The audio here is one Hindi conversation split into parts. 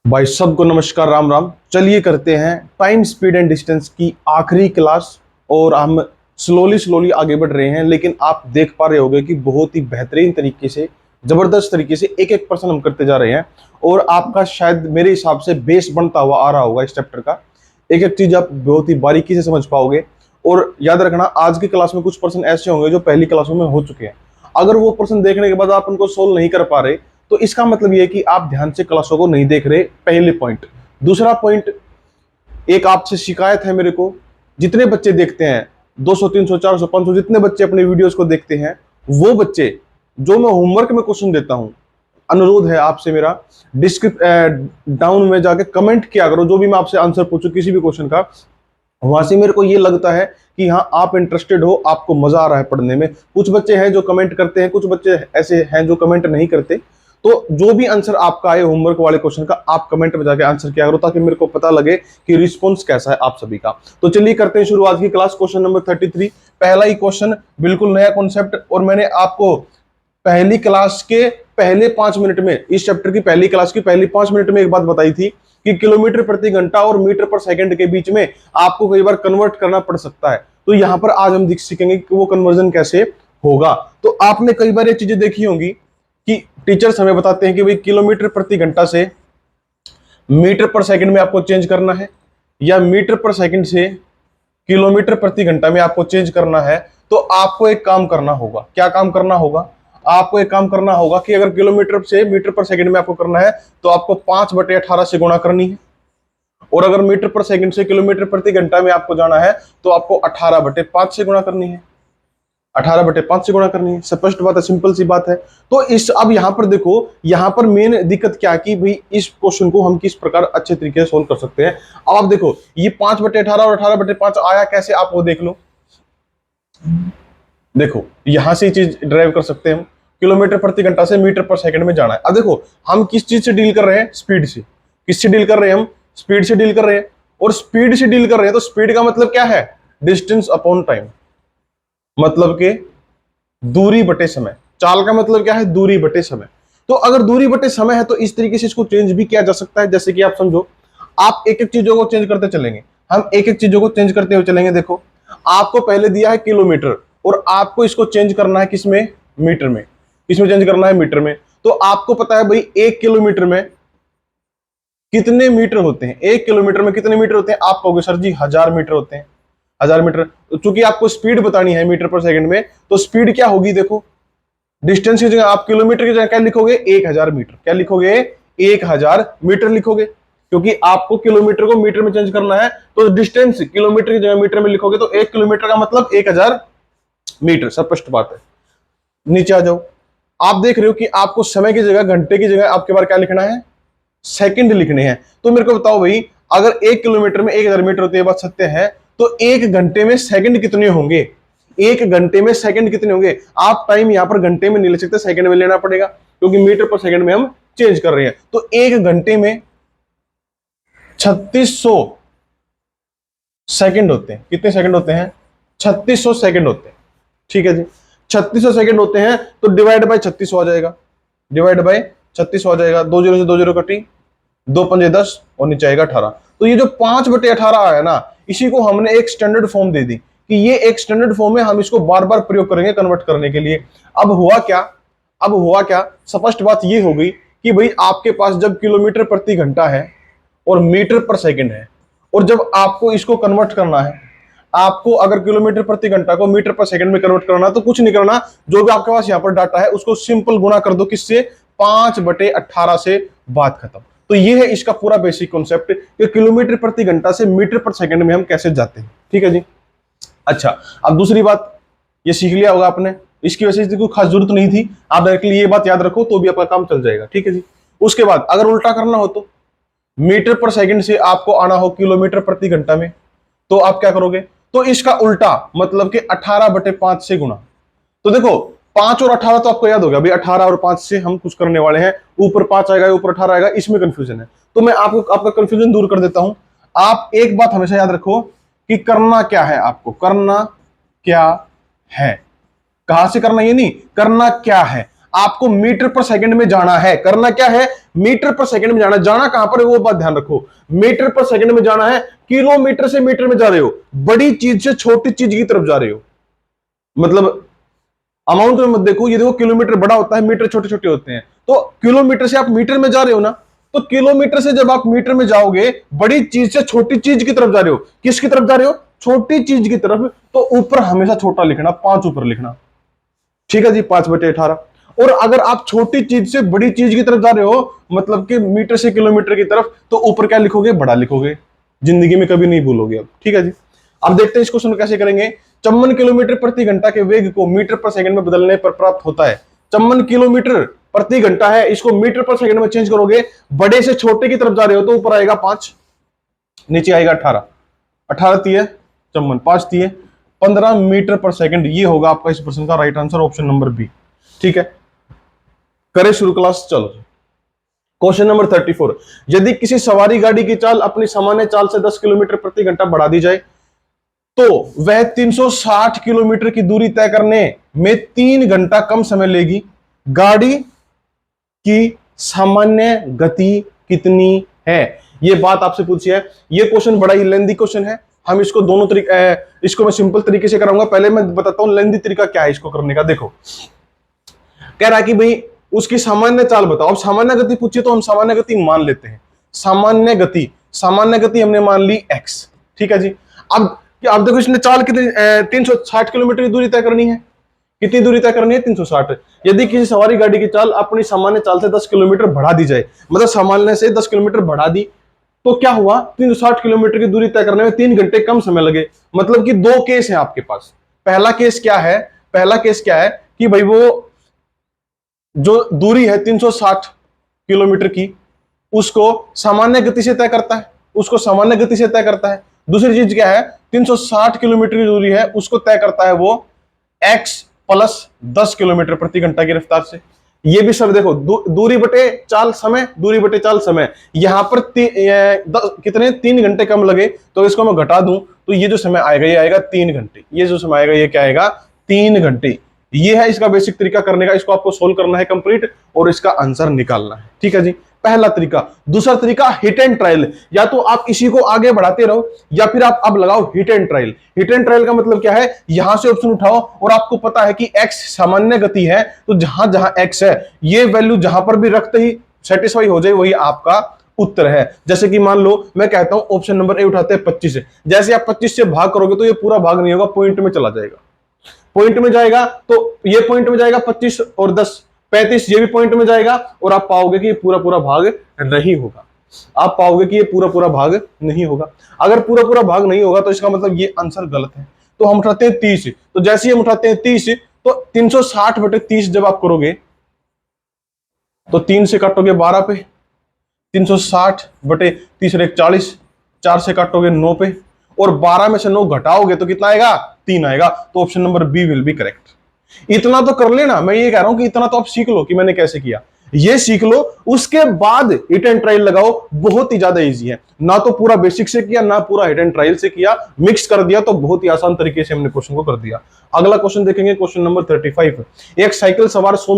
भाई सबको नमस्कार, राम राम। चलिए करते हैं टाइम स्पीड एंड डिस्टेंस की आखिरी क्लास। और हम स्लोली स्लोली आगे बढ़ रहे हैं, लेकिन आप देख पा रहे होंगे कि बहुत ही बेहतरीन तरीके से, जबरदस्त तरीके से एक एक पर्सन हम करते जा रहे हैं। और आपका शायद मेरे हिसाब से बेस बनता हुआ आ रहा होगा इस चैप्टर का। एक एक चीज आप बहुत ही बारीकी से समझ पाओगे। और याद रखना, आज की क्लास में कुछ पर्सन ऐसे होंगे जो पहली क्लासों में हो चुके हैं। अगर वो पर्सन देखने के बाद आप उनको सोल्व नहीं कर पा रहे, तो इसका मतलब ये है कि आप ध्यान से क्लासों को नहीं देख रहे, पहले पॉइंट। दूसरा पॉइंट, एक आपसे शिकायत है मेरे को। जितने बच्चे देखते हैं 200 300 400 500, जितने बच्चे अपने वीडियोस को देखते हैं, वो बच्चे जो मैं होमवर्क में क्वेश्चन देता हूं, अनुरोध है आपसे मेरा, डाउन में जाके कमेंट किया करो। जो भी मैं आपसे आंसर पूछूं किसी भी क्वेश्चन का, वहां से मेरे को ये लगता है कि हाँ आप इंटरेस्टेड हो, आपको मजा आ रहा है पढ़ने में। कुछ बच्चे हैं जो कमेंट करते हैं, कुछ बच्चे ऐसे हैं जो कमेंट नहीं करते। तो जो भी आंसर आपका आए होमवर्क वाले क्वेश्चन का, आप कमेंट में जाके आंसर किया करो, ताकि मेरे को पता लगे कि रिस्पॉन्स कैसा है आप सभी का। तो चलिए करते हैं शुरुआत की क्लास। क्वेश्चन नंबर 33, पहला ही क्वेश्चन, बिल्कुल नया कॉन्सेप्ट। और मैंने आपको पहली क्लास के पहले 5 मिनट में, इस चैप्टर की पहली क्लास की पहली 5 मिनट में एक बात बताई थी कि किलोमीटर प्रति घंटा और मीटर पर सेकंड के बीच में आपको कई बार कन्वर्ट करना पड़ सकता है। तो यहां पर आज हम सीखेंगे कि वो कन्वर्जन कैसे होगा। तो आपने कई बार ये चीजें देखी होंगी कि टीचर्स हमें बताते हैं कि भाई किलोमीटर प्रति घंटा से मीटर पर सेकंड में आपको चेंज करना है, या मीटर पर सेकंड से किलोमीटर प्रति घंटा में आपको चेंज करना है। तो आपको एक काम करना होगा। क्या काम करना होगा? आपको एक काम करना होगा कि अगर किलोमीटर से मीटर पर सेकंड में आपको करना है, तो आपको 5/18 से गुणा करनी है। और अगर मीटर पर सेकंड से किलोमीटर प्रति घंटा में आपको जाना है, तो आपको 18/5 से गुणा करनी है। 18/5 से गुणा करनी है। स्पष्ट बात है, सिंपल सी बात है। तो इस अब यहां पर देखो, यहां पर मेन दिक्कत क्या कि भाई इस क्वेश्चन को हम किस प्रकार अच्छे तरीके से सोल्व कर सकते हैं। अब आप देखो, ये 5/18 और 18/5 आया कैसे, आप वो देख लो। देखो यहां से चीज ड्राइव कर सकते हैं हम। किलोमीटर प्रति घंटा से मीटर पर सेकंड में जाना है। अब देखो हम किस चीज से डील कर रहे हैं? स्पीड से। किससे डील कर रहे हैं हम? स्पीड से डील कर रहे हैं। और स्पीड से डील कर रहे हैं, तो स्पीड का मतलब क्या है? डिस्टेंस अपॉन टाइम, मतलब के दूरी बटे समय। चाल का मतलब क्या है? दूरी बटे समय। तो अगर दूरी बटे समय है, तो इस तरीके से इसको चेंज भी किया जा सकता है। जैसे कि आप समझो, आप एक एक चीजों को चेंज करते चलेंगे, हम एक एक चीजों को चेंज करते हुए चलेंगे। देखो आपको पहले दिया है किलोमीटर, और आपको इसको चेंज करना है किसमें? मीटर में। किसमें चेंज करना है? मीटर में। तो आपको पता है भाई 1 किलोमीटर में कितने मीटर होते हैं? 1 किलोमीटर में कितने मीटर होते हैं? आप कहोगे सर जी 1000 मीटर होते हैं। 1000 मीटर। तो चूंकि आपको स्पीड बतानी है मीटर पर सेकंड में, तो स्पीड क्या होगी? देखो डिस्टेंस की जगह आप किलोमीटर की जगह क्या लिखोगे? 1000 मीटर। क्या लिखोगे? 1000 मीटर लिखोगे, क्योंकि आपको किलोमीटर को मीटर में चेंज करना है। तो डिस्टेंस किलोमीटर की जगह मीटर में लिखोगे, तो 1 किलोमीटर का मतलब 1000 मीटर। स्पष्ट बात है। नीचे आ जाओ। आप देख रहे हो कि आपको समय की जगह, घंटे की जगह आपके बार क्या लिखना है? सेकंड लिखने हैं। तो मेरे को बताओ भाई, अगर 1 किलोमीटर में 1000 मीटर होती है, बात सत्य है, तो 1 घंटे में सेकंड कितने होंगे? 1 घंटे में सेकंड कितने होंगे? आप टाइम यहां पर घंटे में नहीं ले सकते, सेकंड में लेना पड़ेगा, क्योंकि मीटर पर सेकंड में हम चेंज कर रहे हैं। तो 1 घंटे में 3600 सेकंड होते हैं। कितने सेकंड होते हैं? 3600 सेकंड होते हैं। ठीक है जी, 3600 सेकंड होते हैं। तो डिवाइड बाय 3600 आ जाएगा। डिवाइड बाय 3600 आ जाएगा। 2 0 से 2 0 कटी, 2 पंजे 10, और नीचे आएगा 18। तो ये जो 5/18 आया ना, इसी को हमने एक स्टैंडर्ड फॉर्म दे दी कि ये एक स्टैंडर्ड फॉर्म है, हम इसको बार बार प्रयोग करेंगे कन्वर्ट करने के लिए। अब हुआ क्या? अब हुआ क्या? स्पष्ट बात ये हो गई कि भाई आपके पास जब किलोमीटर प्रति घंटा है और मीटर पर सेकंड है, और जब आपको इसको कन्वर्ट करना है, आपको अगर किलोमीटर प्रति घंटा को मीटर पर सेकंड में कन्वर्ट करना, तो कुछ नहीं करना, जो भी आपके पास यहां पर डाटा है उसको सिंपल गुणा कर दो। किससे? 5/18 से। बात खत्म। तो ये है इसका पूरा बेसिक कॉन्सेप्ट कि किलोमीटर प्रति घंटा से मीटर पर सेकंड में हम कैसे जाते हैं। ठीक है जी। अच्छा, अब दूसरी बात, ये सीख लिया होगा आपने, इसकी वजह से कोई खास जरूरत नहीं थी। आप डायरेक्टली ये बात याद रखो तो भी आपका काम चल जाएगा। ठीक है जी। उसके बाद अगर उल्टा करना हो, तो मीटर पर सेकंड से आपको आना हो किलोमीटर प्रति घंटा में, तो आप क्या करोगे? तो इसका उल्टा, मतलब कि 18/5 से गुणा। तो देखो 5 और 18 तो आपको याद होगा भाई, 18 और 5 से हम कुछ करने वाले हैं। ऊपर 5 आएगा, ऊपर 18 आएगा, इसमें कंफ्यूजन है। तो मैं आपको आपका कंफ्यूजन दूर कर देता हूं। आप एक बात हमेशा याद रखो कि करना क्या है, आपको करना क्या है। कहां से करना, ये नहीं, करना क्या है। आपको मीटर पर सेकंड में जाना है। करना क्या है, मीटर पर सेकंड में जाना। जाना कहां पर है वो बात ध्यान रखो, मीटर पर सेकंड में जाना है। किलोमीटर से मीटर में जा रहे हो, बड़ी चीज से छोटी चीज की तरफ जा रहे हो। मतलब अमाउंट में मत देखो, ये देखो किलोमीटर बड़ा होता है, मीटर छोटे छोटे होते हैं। तो किलोमीटर से आप मीटर में जा रहे हो ना, तो किलोमीटर से जब आप मीटर में जाओगे, बड़ी चीज से छोटी चीज की तरफ जा रहे हो। किसकी तरफ जा रहे हो, छोटी चीज की तरफ। तो ऊपर हमेशा छोटा लिखना, 5 ऊपर लिखना, ठीक है जी, 5/18। और अगर आप छोटी चीज से बड़ी चीज की तरफ जा रहे हो, मतलब कि मीटर से किलोमीटर की तरफ, तो ऊपर क्या लिखोगे, बड़ा लिखोगे। जिंदगी में कभी नहीं भूलोगे अब, ठीक है जी। अब देखते हैं इस क्वेश्चन कैसे करेंगे। 54 किलोमीटर प्रति घंटा के वेग को मीटर पर सेकंड में बदलने पर प्राप्त होता है। 54 किलोमीटर प्रति घंटा है, इसको मीटर पर सेकंड में चेंज करोगे, बड़े से छोटे की तरफ जा रहे हो, तो ऊपर आएगा 5, नीचे आएगा 18। 18 तीय 54, 5 तीय 15 मीटर पर सेकंड। ये होगा आपका इस प्रश्न का right answer, option number B, ठीक है। करें शुरू क्लास, चलो। क्वेश्चन नंबर 34, यदि किसी सवारी गाड़ी की चाल अपनी सामान्य चाल से 10 किलोमीटर प्रति घंटा बढ़ा दी जाए, तो वह 360 किलोमीटर की दूरी तय करने में 3 घंटा कम समय लेगी। गाड़ी की सामान्य गति कितनी है? यह बात आपसे पूछी है। यह क्वेश्चन बड़ा ही लेंदी क्वेश्चन है। हम इसको दोनों तरीके, इसको मैं सिंपल तरीके से कराऊंगा। पहले मैं बताता हूं लेंदी तरीका क्या है इसको करने का। देखो, कह रहा है कि भाई उसकी सामान्य चाल बताओ। अब सामान्य गति पूछिए तो हम सामान्य गति मान लेते हैं। सामान्य गति हमने मान ली x, ठीक है जी। अब देखो इसने चाल कितनी 360 किलोमीटर की दूरी तय करनी है। कितनी दूरी तय करनी है, 360। यदि किसी सवारी गाड़ी की चाल अपनी सामान्य चाल से 10 किलोमीटर बढ़ा दी जाए, मतलब सामान्य से 10 किलोमीटर बढ़ा दी, तो क्या हुआ, 360 किलोमीटर की दूरी तय करने में 3 घंटे कम समय लगे। मतलब कि 2 केस है आपके पास। पहला केस क्या है कि भाई वो जो दूरी है 360 किलोमीटर की, उसको सामान्य गति से तय करता है। दूसरी चीज क्या है, 360 किलोमीटर की दूरी है, उसको तय करता है वो x प्लस 10 किलोमीटर प्रति घंटा की रफ्तार से। ये भी सब देखो, दूरी बटे चाल समय, यहां पर कितने 3 घंटे कम लगे, तो इसको मैं घटा दूं तो ये जो समय आएगा ये आएगा 3 घंटे। ये जो समय आएगा ये क्या आएगा, 3 घंटे। ये है इसका बेसिक तरीका करने का। इसको आपको सोल्व करना है कंप्लीट और इसका आंसर निकालना है, ठीक है जी। पहला तरीका। दूसरा तरीका हिट एंड ट्रायल। या तो आप इसी को आगे बढ़ाते रहो या फिर आप अब लगाओ hit and trial. Hit and trial का मतलब क्या है, यहां से ऑप्शन उठाओ और आपको पता है कि x सामान्य गति है, तो जहां जहां x है ये वैल्यू जहां पर भी रखते ही सेटिस्फाई हो जाए वही आपका उत्तर है। जैसे कि मान लो मैं कहता हूं ऑप्शन नंबर ए उठाते हैं 25 से। जैसे आप 25 से भाग करोगे तो ये पूरा भाग नहीं होगा, पॉइंट में चला जाएगा। पॉइंट में जाएगा तो ये पॉइंट में जाएगा 25 और 10 35, ये भी पॉइंट में जाएगा और आप पाओगे कि ये पूरा पूरा भाग नहीं होगा। अगर पूरा पूरा भाग नहीं होगा तो इसका मतलब ये आंसर गलत है। तो हम उठाते हैं 30। तो जैसे ही हम उठाते हैं 30, तो 360/30 जब आप करोगे तो 3 से काटोगे 12 पे, 360/30 40, 4 से काटोगे 9 पे, और 12 में से 9 घटाओगे तो कितना आएगा, 3 आएगा। तो option number B will be correct. इतना तो कर लेना, मैं ये कह रहा हूं कि इतना तो आप सीख लो कि मैंने कैसे किया, ये सीख लो। उसके बाद हिट एंड ट्रायल लगाओ, बहुत ही ज्यादा इजी है। ना तो पूरा बेसिक से किया, ना पूरा हिट एंड ट्रायल से किया, मिक्स कर दिया, तो बहुत ही आसान तरीके से हमने क्वेश्चन को कर दिया। अगला क्वेश्चन देखेंगे, क्वेश्चन नंबर 35। एक साइकिल सवार 100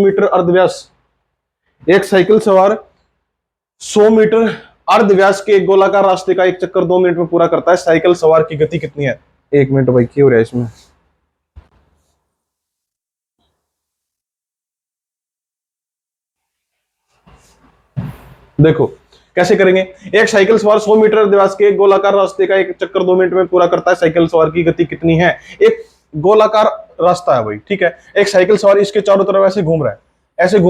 मीटर अर्धव्यास के एक गोलाकार रास्ते का एक चक्कर 2 मिनट में पूरा करता है। साइकिल सवार की गति कितनी है? 1 मिनट भाई, क्यों रहा है इसमें। देखो कैसे करेंगे। एक साइकिल सवार 100 मीटर अर्धव्यास के एक गोलाकार रास्ते का एक चक्कर 2 मिनट में पूरा करता है। साइकिल सवार की गति कितनी है? एक गोलाकार रास्ता है भाई, ठीक है। एक साइकिल सवार इसके चारों तरफ ऐसे घूम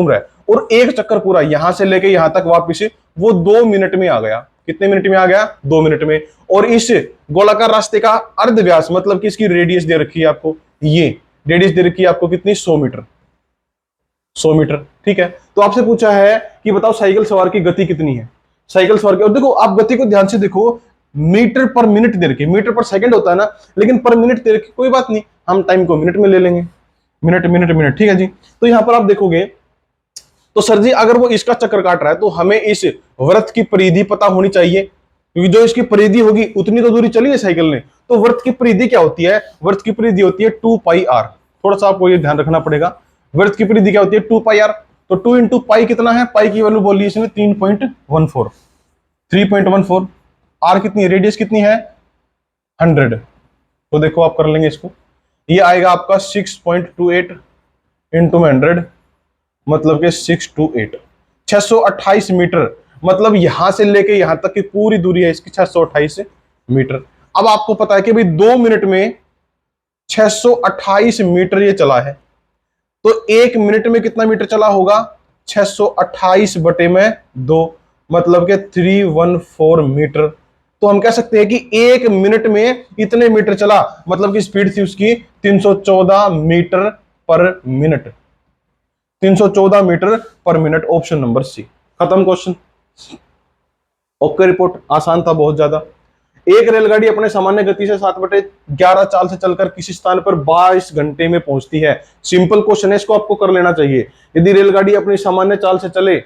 रहा है और एक चक्कर पूरा यहां से लेके यहां तक वापिस वो 2 मिनट में आ गया। कितने मिनट में आ गया? 2 मिनट में। और इस गोलाकार रास्ते का अर्धव्यास मतलब कि इसकी रेडियस दे रखी है आपको, ये रेडियस दे रखी है आपको कितनी? 100 मीटर, ठीक है। तो आपसे पूछा है कि बताओ साइकिल सवार की गति कितनी है। साइकिल सवार की, और देखो आप गति को ध्यान से देखो, मीटर पर मिनट दे रखी, मीटर पर सेकंड होता है ना, लेकिन पर मिनट दे रखी। कोई बात नहीं, हम टाइम को मिनट में ले लेंगे, मिनट, ठीक है जी। तो यहां पर आप देखोगे तो सर जी अगर वो इसका चक्कर काट रहा है तो हमें इस वृत्त की परिधि पता होनी चाहिए, क्योंकि जो इसकी परिधि होगी उतनी तो दूरी चली है साइकिल ने। तो वृत्त की परिधि क्या होती है? वृत्त की परिधि होती है 2πr। थोड़ा सा आपको ये ध्यान रखना पड़ेगा, वर्थ की परिधि क्या होती है 2 पाई r। तो 2 इंटू पाई कितना है, पाई की वैल्यू बोली इसने 3.14, 3.14। आर कितनी है, रेडियस कितनी है 100। तो देखो आप कर लेंगे इसको, ये आएगा आपका 6.28 इंटू 100, मतलब के 628, 628 मीटर। मतलब यहां से लेके यहां तक की पूरी दूरी है इसकी 628 मीटर। अब आपको पता है कि भाई 2 मिनट में 628 मीटर ये चला है, तो 1 मिनट में कितना मीटर चला होगा 628 बटे में 2, मतलब के 314 मीटर। तो हम कह सकते हैं कि 1 मिनट में इतने मीटर चला, मतलब की स्पीड थी उसकी 314 metre per minute, 314 metre per minute. Option number C. खत्म क्वेश्चन। ओके रिपोर्ट, आसान था बहुत ज्यादा। एक रेलगाड़ी अपने सामान्य गति से 7/11 चाल से चलकर किसी स्थान पर 22 घंटे में पहुंचती है। सिंपल क्वेश्चन है, इसको आपको कर लेना चाहिए। यदि रेलगाड़ी अपनी सामान्य चाल से चले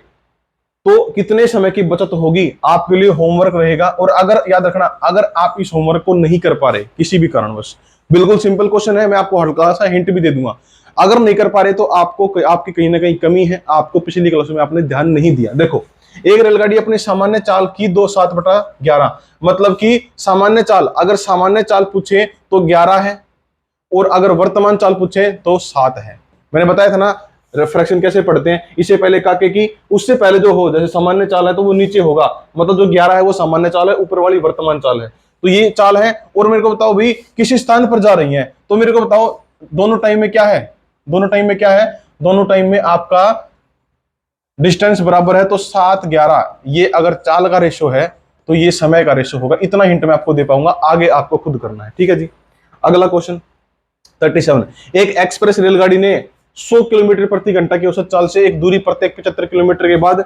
तो कितने समय की बचत होगी, आपके लिए होमवर्क रहेगा। और अगर याद रखना, अगर आप इस होमवर्क को नहीं कर पा रहे किसी भी कारणवश, बिल्कुल सिंपल क्वेश्चन है, मैं आपको हल्का सा हिंट भी दे दूंगा। अगर नहीं कर पा रहे तो आपको आपकी कहीं ना कहीं कमी है, आपको पिछली क्लास में आपने ध्यान नहीं दिया। देखो, एक रेलगाड़ी अपनी सामान्य चाल की 2/7/11, मतलब कि सामान्य चाल, अगर सामान्य चाल पूछे तो 11 है, और अगर वर्तमान चाल पूछे तो 7 है। मैंने बताया था ना रिफ्रैक्शन कैसे पढ़ते हैं, इससे पहले कहा कि उससे पहले जो हो, जैसे सामान्य चाल है तो वो नीचे होगा, मतलब जो 11 है वो सामान्य चाल है, ऊपर वाली वर्तमान चाल है। तो ये चाल है। और मेरे को बताओ भाई किस स्थान पर जा रही है, तो मेरे को बताओ दोनों टाइम में क्या है, दोनों टाइम में क्या है, दोनों टाइम में आपका डिस्टेंस बराबर है। तो 7/11 ये अगर चाल का रेशो है तो ये समय का रेशो होगा। इतना हिंट मैं आपको दे पाऊंगा, आगे आपको खुद करना है। ठीक है जी। अगला क्वेश्चन 37। एक एक्सप्रेस रेलगाड़ी ने 100 किलोमीटर प्रति घंटा की औसत चाल से एक दूरी प्रत्येक 75 किलोमीटर के बाद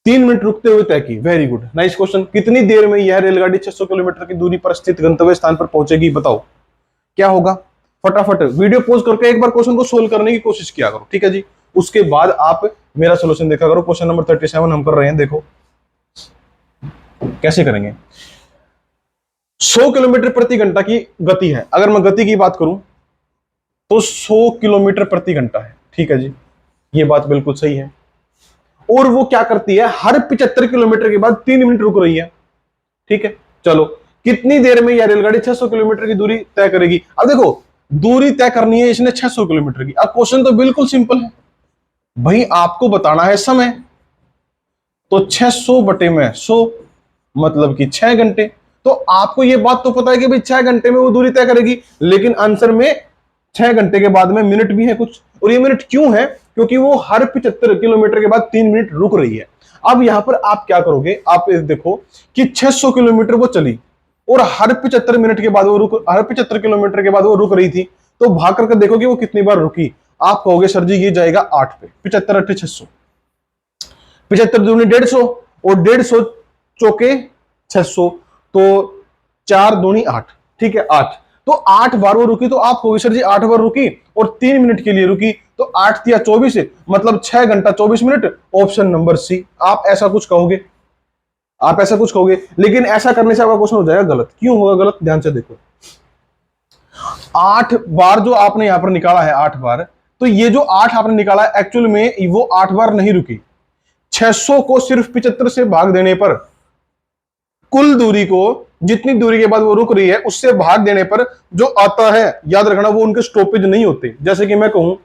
3 मिनट रुकते हुए तय की। Very good, nice question. कितनी देर में यह रेलगाड़ी 600 किलोमीटर की दूरी पर स्थित गंतव्य स्थान पर पहुंचेगी, बताओ क्या होगा। फटाफट वीडियो पॉज करके एक बार क्वेश्चन को सोल्व करने की कोशिश किया करो। ठीक है जी, उसके बाद आप मेरा सॉल्यूशन देखा करो। क्वेश्चन नंबर 37 हम कर रहे हैं, देखो कैसे करेंगे। 100 किलोमीटर प्रति घंटा की गति है। अगर मैं गति की बात करूं तो 100 किलोमीटर प्रति घंटा है। ठीक है जी, ये बात बिल्कुल सही है। और वो क्या करती है, हर 75 किलोमीटर के बाद 3 मिनट रुक रही है। ठीक है, चलो कितनी देर में यह रेलगाड़ी 600 किलोमीटर की दूरी तय करेगी। अब देखो, दूरी तय करनी है इसने 600 किलोमीटर की। अब क्वेश्चन तो बिल्कुल सिंपल है भाई, आपको बताना है समय। तो 600 बटे में 100, मतलब कि 6 घंटे। तो आपको यह बात तो पता है कि भाई 6 घंटे में वो दूरी तय करेगी, लेकिन आंसर में 6 घंटे के बाद में मिनट भी है कुछ। और ये मिनट क्यों है, क्योंकि वो हर 75 किलोमीटर के बाद 3 मिनट रुक रही है। अब यहां पर आप क्या करोगे, आप देखो कि 600 किलोमीटर वो चली और हर 75 मिनट के बाद वो हर 75 किलोमीटर के बाद वो रुक रही थी। तो भाग करके देखो कि वो कितनी बार रुकी। आप कहोगे सर जी ये जाएगा 8 पे, 75 8 600, 75 दूनी 150 और 150 चौके 600, तो 4 दूनी 8। ठीक है, 8। तो 8 बार वो रुकी। तो आप कहोगे सर जी 8 बार रुकी और 3 मिनट के लिए रुकी, तो 8 या 24, मतलब 6 घंटा 24 मिनट। ऑप्शन नंबर सी। आप ऐसा कुछ कहोगे, आप ऐसा कुछ कहोगे, लेकिन ऐसा करने से आपका क्वेश्चन हो जाएगा गलत। क्यों होगा गलत, ध्यान से देखो। 8 बार जो आपने यहां पर निकाला है, 8 बार, तो ये जो 8 आपने निकाला है एक्चुअल में वो 8 बार नहीं रुकी। 600 को सिर्फ 75 से भाग देने पर, कुल दूरी को जितनी दूरी के बाद वो रुक रही है उससे भाग देने पर जो आता है, याद रखना वो उनके स्टॉपेज नहीं होते। जैसे कि मैं कहूं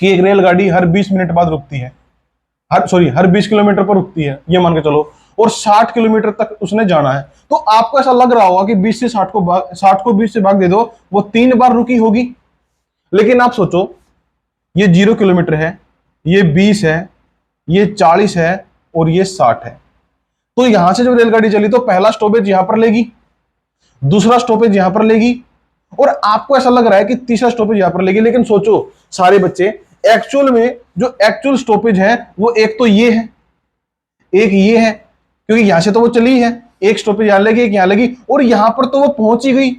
कि एक रेलगाड़ी हर 20 मिनट बाद रुकती है, हर 20 किलोमीटर पर रुकती है, ये मान के चलो, और 60 किलोमीटर तक उसने जाना है। तो आपको ऐसा लग रहा होगा कि 20 से 60 को 20 से भाग दे दो, वो 3 बार रुकी होगी। लेकिन आप सोचो, ये 0 किलोमीटर है, ये 20 है, ये 40 है और ये 60 है। तो यहां से जब रेलगाड़ी चली तो पहला स्टॉपेज यहां पर लेगी, दूसरा स्टॉपेज यहां पर लेगी, और आपको ऐसा लग रहा है कि तीसरा स्टॉपेज यहां पर लेगी। लेकिन सोचो सारे बच्चे, एक्चुअल में जो एक्चुअल स्टॉपेज है वो एक तो ये है, एक ये है, क्योंकि यहां से तो वो चली है, एक स्टॉपेज यहां लेगी, एक यहां लेगी, और यहां पर तो वो पहुंच ही गई।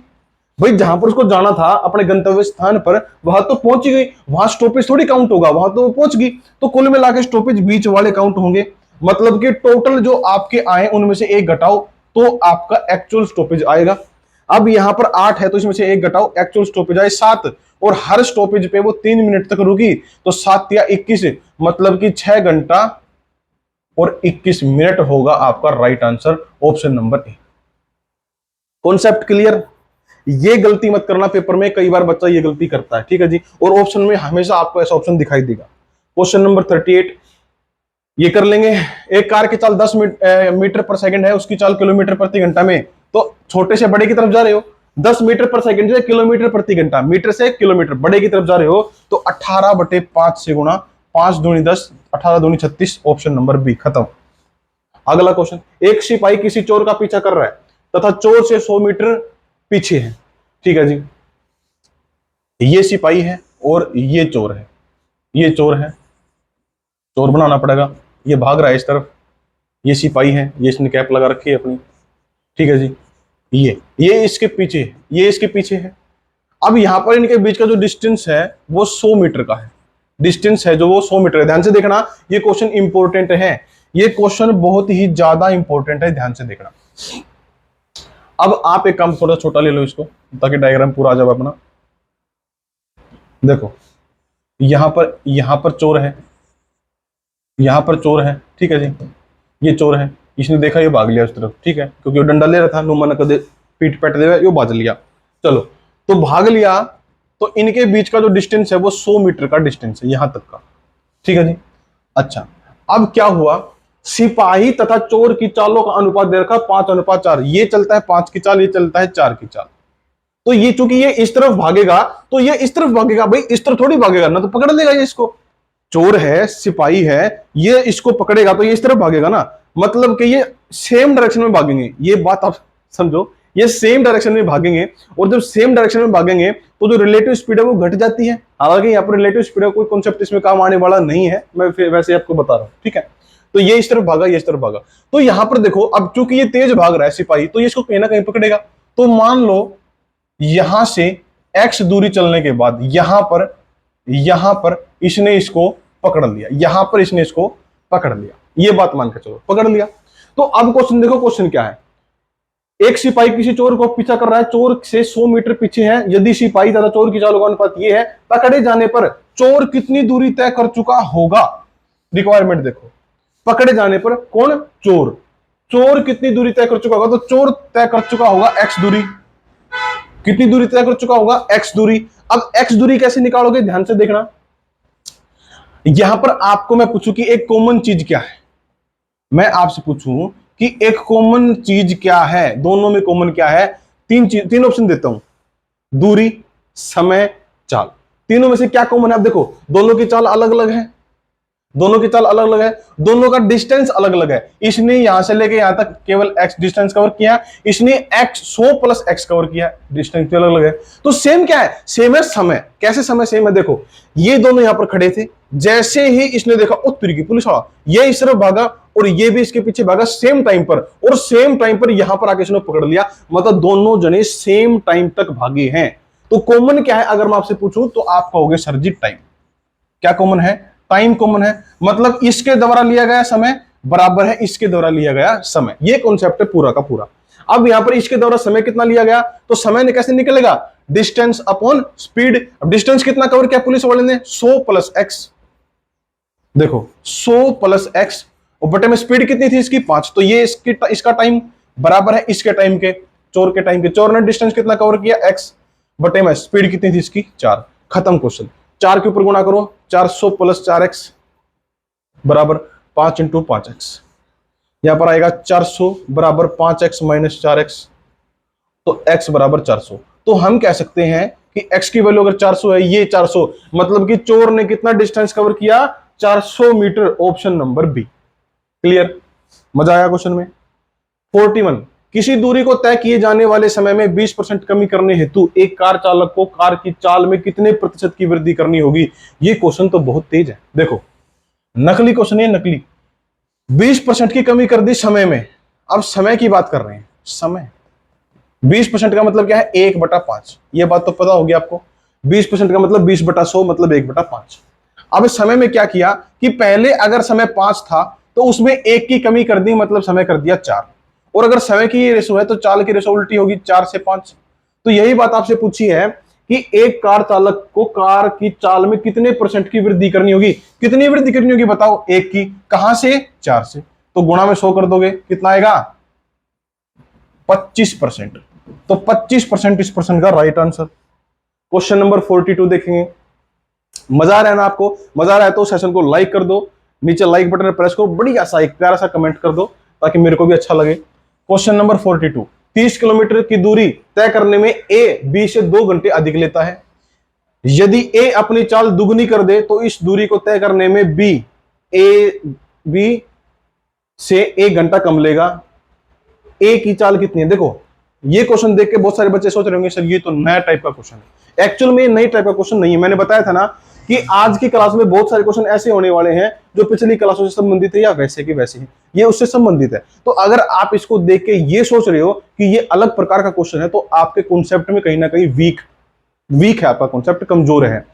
भाई जहां पर उसको जाना था अपने गंतव्य स्थान पर, वहां तो पहुंच ही गई, वहां स्टॉपेज थोड़ी काउंट होगा, वहां तो वो पहुंच गई। तो कुल मिला के स्टॉपेज बीच वाले काउंट होंगे, मतलब कि टोटल जो आपके आए उनमें से एक घटाओ तो आपका एक्चुअल स्टॉपेज आएगा। अब यहां पर 8 है तो इसमें से 1 घटाओ, एक्चुअल स्टॉपेज आए 7, और हर स्टॉपेज पे वो 3 मिनट तक रुकी, तो 7 या 21, मतलब कि 6 घंटा और 21 मिनट होगा आपका right answer, option number A. Concept clear? ये गलती मत करना, पेपर में कई बार बच्चा ये गलती करता है, ठीक है जी। और ऑप्शन में हमेशा आपको ऐसा ऑप्शन दिखाई देगा। क्वेश्चन नंबर 38 ये कर लेंगे। एक कार की चाल 10 मीटर पर सेकंड है, उसकी चाल किलोमीटर प्रति घंटा में, तो छोटे से बड़े की तरफ जा रहे हो, 10 मीटर पर सेकंड से किलोमीटर प्रति घंटा, मीटर से किलोमीटर, बड़े की तरफ जा रहे हो, तो 18/5 से गुणा, 5 दूनी 10, 18 दूनी 36, ऑप्शन नंबर बी, खत्म। अगला क्वेश्चन, एक सिपाही किसी चोर का पीछा कर रहा है तथा चोर से 100 मीटर पीछे है, ठीक है जी। ये सिपाही है और ये चोर है, ये चोर है, चोर बनाना पड़ेगा, ये भाग रहा है इस तरफ, ये सिपाही है, ये इसने कैप लगा रखी है अपनी, ठीक है जी। ये इसके पीछे है, ये इसके पीछे है। अब यहां पर इनके बीच का जो डिस्टेंस है वो 100 मीटर का है, डिस्टेंस है जो वो 100 मीटर है। ध्यान से देखना, ये क्वेश्चन इंपॉर्टेंट है, ये क्वेश्चन बहुत ही ज्यादा इंपॉर्टेंट है, ध्यान से देखना। अब आप एक काम थोड़ा छोटा ले लो इसको, ताकि डायग्राम पूरा आ जाए अपना। देखो यहां पर चोर है, यहां पर चोर है, ठीक है जी। ये चोर है, इसने देखा ये भाग लिया उस तरफ, ठीक है, क्योंकि वो डंडा ले रहा था, नुमा न कदे पीठ पैट दे, यो बाज लिया। चलो, तो भाग लिया, तो इनके बीच का जो डिस्टेंस है वो 100 मीटर का डिस्टेंस है यहां तक का, ठीक है जी। अच्छा, अब क्या हुआ, सिपाही तथा चोर की चालों का अनुपात दे रखा 5:4, ये चलता है 5 की चाल, ये चलता है 4 की चाल। तो ये चूंकि ये इस तरफ भागेगा तो ये इस तरफ भागेगा, भाई इस तरफ थोड़ी भागेगा ना, तो पकड़ लेगा ये इसको। चोर है, सिपाही है, ये इसको पकड़ेगा तो ये इस तरफ भागेगा ना, मतलब कि ये सेम डायरेक्शन में भागेंगे, ये बात आप समझो, ये सेम डायरेक्शन में भागेंगे, और जब सेम डायरेक्शन में भागेंगे तो जो रिलेटिव स्पीड है वो घट जाती है। हालांकि यहाँ पर रिलेटिव स्पीड का कोई कॉन्सेप्ट इसमें काम आने वाला नहीं है, मैं वैसे आपको बता रहा हूं, ठीक है। तो ये इस तरफ भागा, ये इस तरफ भागा, तो यहां पर देखो, अब चूंकि ये तेज भाग रहा है सिपाही, तो ये इसको कहीं ना कहीं पकड़ेगा। तो मान लो यहां से x दूरी चलने के बाद यहां पर इसने इसको पकड़ लिया, यहां पर इसने इसको पकड़ लिया, ये बात मान के चलो पकड़ लिया। तो अब क्वेश्चन देखो, क्वेश्चन क्या है, एक सिपाही किसी चोर को पीछा कर रहा है, चोर से 100 मीटर पीछे है, यदि सिपाही तथा चोर की चालों का अनुपात ये है, पकड़े जाने पर चोर कितनी दूरी तय कर चुका होगा। रिक्वायरमेंट देखो, पकड़े जाने पर कौन, चोर, चोर कितनी दूरी तय कर चुका होगा, तो चोर तय कर चुका होगा x दूरी, कितनी दूरी तय कर चुका होगा, x दूरी। अब x दूरी कैसे निकालोगे, ध्यान से देखना। यहां पर आपको मैं पूछूं कि एक कॉमन चीज क्या है, मैं आपसे पूछूं कि एक कॉमन चीज क्या है, दोनों में कॉमन क्या है। तीन ऑप्शन देता हूं, दूरी, समय, चाल, तीनों में से क्या कॉमन है। अब देखो, दोनों की चाल अलग अलग है, दोनों की चाल अलग अलग है, दोनों का डिस्टेंस अलग अलग है। इसने यहां से लेके यहां तक केवल x डिस्टेंस कवर किया, इसने x 100 प्लस x कवर किया, डिस्टेंस अलग अलग है। तो सेम क्या है, सेम है समय। कैसे समय सेम है, देखो ये दोनों यहां पर खड़े थे, जैसे ही इसने देखा उत्तरी की पुलिस वाला, ये इस तरफ भागा और ये भी इसके पीछे भागा सेम टाइम पर, और सेम टाइम पर यहां पर आके इसने पकड़ लिया, मतलब दोनों जने सेम टाइम तक भागे हैं। तो कॉमन क्या है, अगर मैं आपसे पूछूं तो आप कहोगे सर जी टाइम। क्या कॉमन है, टाइम कॉमन है, मतलब इसके द्वारा लिया गया समय बराबर है इसके द्वारा लिया गया समय, ये कॉन्सेप्ट है पूरा का पूरा। अब यहां पर इसके द्वारा समय कितना लिया गया, तो समय ने कैसे निकलेगा, डिस्टेंस अपॉन स्पीड। अब डिस्टेंस कितना कवर किया पुलिस वाले ने, 100 प्लस एक्स, देखो 100 प्लस एक्स, और बटे में स्पीड कितनी थी इसकी 5, तो ये इसका टाइम बराबर है इसके टाइम के, चोर के टाइम के। चोर ने डिस्टेंस कितना कवर किया, एक्स, बटे में स्पीड कितनी थी इसकी 4, खत्म क्वेश्चन। 4 के ऊपर गुणा करो, 400 प्लस 4x बराबर 5 इंटू 5x, यहां पर आएगा 400 बराबर 5x माइनस 4x, तो x बराबर 400। तो हम कह सकते हैं कि x की वैल्यू अगर 400 है, ये 400, मतलब कि चोर ने कितना डिस्टेंस कवर किया, 400 metre, option number B. Clear, मजा आया क्वेश्चन में। 41, किसी दूरी को तय किए जाने वाले समय में 20% कमी करने हेतु एक कार चालक को कार की चाल में कितने प्रतिशत की वृद्धि करनी होगी। ये क्वेश्चन तो बहुत तेज है, देखो नकली क्वेश्चन है, नकली। 20% की कमी कर दी समय में, अब समय की बात कर रहे हैं, समय 20% का मतलब क्या है, 1/5, ये बात तो पता होगी आपको। 20% का मतलब 20/100 मतलब 1/5। अब समय में क्या किया कि पहले अगर समय 5 था तो उसमें 1 की कमी कर दी, मतलब समय कर दिया 4, और अगर समय की रेशो है तो चाल की रेशो उल्टी होगी, 4 से 5। तो यही बात आपसे पूछी है कि एक कार चालक को कार की चाल में कितने % की वृद्धि करनी होगी। कितनी वृद्धि करनी होगी बताओ? एक की। कहां से? 4 से। तो गुणा में 100 कर दोगे, कितना आएगा? 25%। तो 25% इस प्रश्न का राइट आंसर। क्वेश्चन नंबर 42 देखेंगे। मजा आ रहा है ना आपको? मजा आ रहा है तो सेशन को लाइक कर दो, नीचे लाइक बटन प्रेस करो, बढ़िया सा एक प्यारा सा कमेंट कर दो ताकि मेरे को भी अच्छा लगे। क्वेश्चन नंबर 42, 30 किलोमीटर की दूरी तय करने में ए बी से 2 घंटे अधिक लेता है। यदि ए अपनी चाल दुगनी कर दे तो इस दूरी को तय करने में बी से 1 घंटा कम लेगा। ए की चाल कितनी है? देखो ये क्वेश्चन देख के बहुत सारे बच्चे सोच रहे होंगे सर ये तो नया टाइप का क्वेश्चन है। एक्चुअल में नई टाइप का क्वेश्चन नहीं है। मैंने बताया था ना कि आज की क्लास में बहुत सारे क्वेश्चन ऐसे होने वाले हैं जो पिछली क्लासों से संबंधित है या वैसे की वैसे ही, ये उससे संबंधित है। तो अगर आप इसको देख के ये सोच रहे हो कि ये अलग प्रकार का क्वेश्चन है तो आपके कॉन्सेप्ट में कहीं ना कहीं वीक है, आपका कॉन्सेप्ट कमजोर है।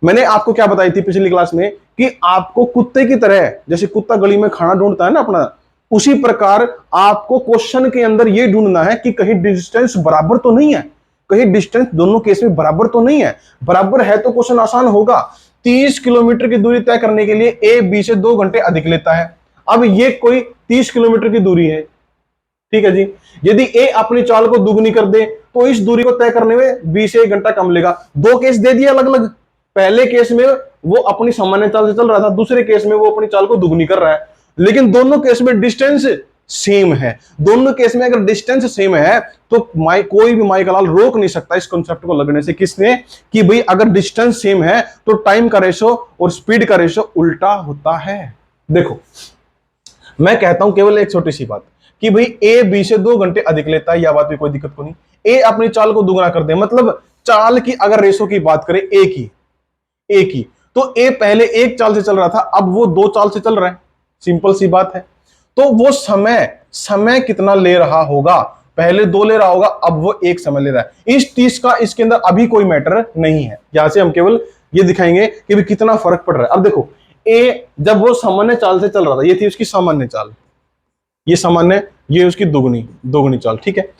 मैंने आपको क्या बताई थी पिछली क्लास में कि आपको कुत्ते की तरह, जैसे कुत्ता गली में खाना ढूंढता है ना अपना, उसी प्रकार आपको क्वेश्चन के अंदर यह ढूंढना है कि कहीं डिस्टेंस बराबर तो नहीं है, कहीं डिस्टेंस दोनों केस में बराबर तो नहीं है। बराबर है तो क्वेश्चन आसान होगा। 30 किलोमीटर की दूरी तय करने के लिए ए बी से 2 घंटे अधिक लेता है। अब ये कोई 30 किलोमीटर की दूरी है, ठीक है जी। यदि ए अपनी चाल को दुगनी कर दे तो इस दूरी को तय करने में बी से 1 घंटा कम लेगा। दो केस दे दिया अलग अलग। पहले केस में वो अपनी सामान्य चाल से चल रहा था, दूसरे केस में वो अपनी चाल को दुगनी कर रहा है, लेकिन दोनों केस में डिस्टेंस सेम है। दोनों केस में अगर डिस्टेंस सेम है तो कोई भी माइक लाल रोक नहीं सकता इस कॉन्सेप्ट को लगने से। किसने? कि भाई अगर डिस्टेंस सेम है तो टाइम का रेशो और स्पीड का रेशो उल्टा होता है। देखो मैं कहता हूं केवल एक छोटी सी बात कि भाई ए बी से 2 घंटे अधिक लेता है, यह बात भी कोई दिक्कत को नहीं। ए अपनी चाल को दुगना कर दे, मतलब चाल की अगर रेशो की बात करें ए की, तो ए पहले 1 चाल से चल रहा था, अब वो 2 चाल से चल रहा है। सिंपल सी बात है। तो वो समय कितना ले रहा होगा? पहले 2 ले रहा होगा, अब वो 1 समय ले रहा है। इस 30 का इसके अंदर अभी कोई मैटर नहीं है। यहां से हम केवल ये दिखाएंगे कि भी कितना फर्क पड़ रहा है। अब देखो ए जब वो सामान्य चाल से चल रहा था, ये थी उसकी सामान्य चाल, ये सामान्य, ये उसकी दोगुनी चाल, ठीक है।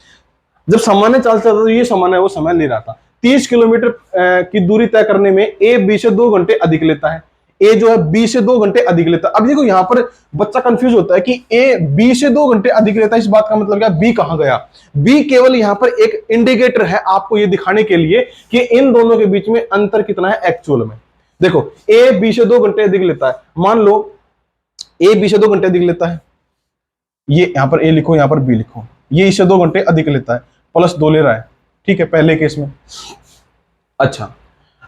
जब सामान्य चाल चल रहा था ये सामान्य वो समय ले रहा था। 30 किलोमीटर की दूरी तय करने में ए बी से 2 घंटे अधिक लेता है। ए जो है बी से 2 घंटे अधिक लेता है। अब देखो यहां पर बच्चा कंफ्यूज होता है कि ए बी से 2 घंटे अधिक लेता है, इस बात का मतलब क्या? बी कहां गया? बी केवल यहां पर एक इंडिकेटर है आपको ये दिखाने के लिए कि इन दोनों के बीच में अंतर कितना है एक्चुअल में। देखो ए बी से 2 घंटे अधिक लेता है, मान लो ए बी से 2 घंटे अधिक लेता है, ये यहां पर ए लिखो, यहां पर बी लिखो, ये इससे 2 घंटे अधिक लेता है, +2 ले रहा है, ठीक है, पहले केस में। अच्छा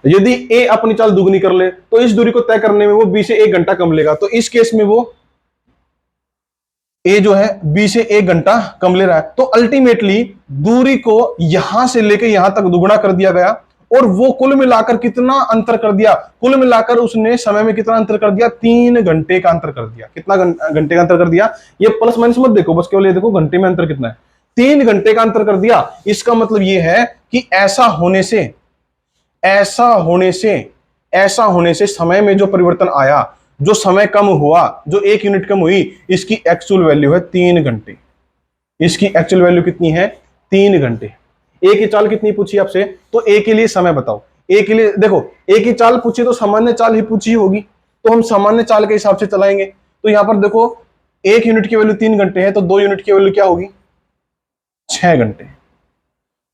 यदि ए अपनी चाल दुगनी कर ले तो इस दूरी को तय करने में वो बी से 1 घंटा कम लेगा। तो इस केस में वो ए जो है बी से 1 घंटा कम ले रहा है। तो अल्टीमेटली दूरी को यहां से लेकर यहां तक दुगना कर दिया गया और वो कुल मिलाकर कितना अंतर कर दिया? कुल मिलाकर उसने समय में कितना अंतर कर दिया? 3 घंटे का अंतर कर दिया। कितना घंटे का अंतर कर दिया? ये प्लस माइनस मत देखो, बस केवल ये देखो घंटे में अंतर कितना है। 3 घंटे का अंतर कर दिया। इसका मतलब ये है कि ऐसा होने से समय में जो परिवर्तन आया, जो समय कम हुआ, जो 1 यूनिट कम हुई, इसकी एक्चुअल वैल्यू है 3 घंटे। इसकी एक्चुअल वैल्यू कितनी है? 3 घंटे। ए की चाल कितनी पूछी आपसे? तो ए के लिए समय बताओ। ए के लिए देखो, ए की चाल पूछी तो सामान्य चाल ही पूछी होगी, तो हम सामान्य चाल के हिसाब से चलाएंगे। तो यहां पर देखो 1 यूनिट की वैल्यू 3 घंटे है, तो 2 यूनिट की वैल्यू क्या होगी? 6 घंटे।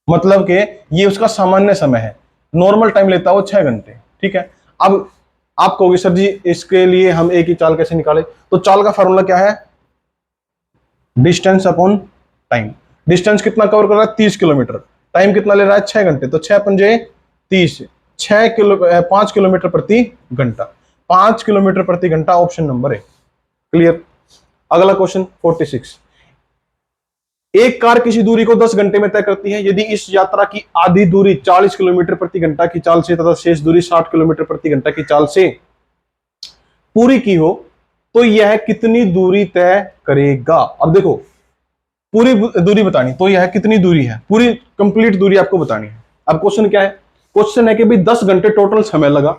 मतलब कि ये उसका सामान्य समय है, नॉर्मल टाइम लेता है वो 6 घंटे, ठीक है। अब आप कहोगे सर जी इसके लिए हम ए की चाल कैसे निकालें? तो चाल का फॉर्मूला क्या है? Distance upon time. डिस्टेंस कितना कवर कर रहा है? 30 किलोमीटर। टाइम कितना ले रहा है? 6 घंटे। तो 6 पंजे 30, 5 किलोमीटर प्रति घंटा। 5 किलोमीटर प्रति घंटा ऑप्शन नंबर है। क्लियर? अगला क्वेश्चन 46, एक कार किसी दूरी को 10 घंटे में तय करती है। यदि इस यात्रा की आधी दूरी 40 किलोमीटर प्रति घंटा की चाल से तथा शेष दूरी 60 किलोमीटर प्रति घंटा की चाल से पूरी की हो तो यह कितनी दूरी तय करेगा? अब देखो पूरी दूरी बतानी, तो यह कितनी दूरी है? पूरी कंप्लीट दूरी आपको बतानी है। अब क्वेश्चन क्या है? क्वेश्चन है कि भाई 10 घंटे टोटल समय लगा,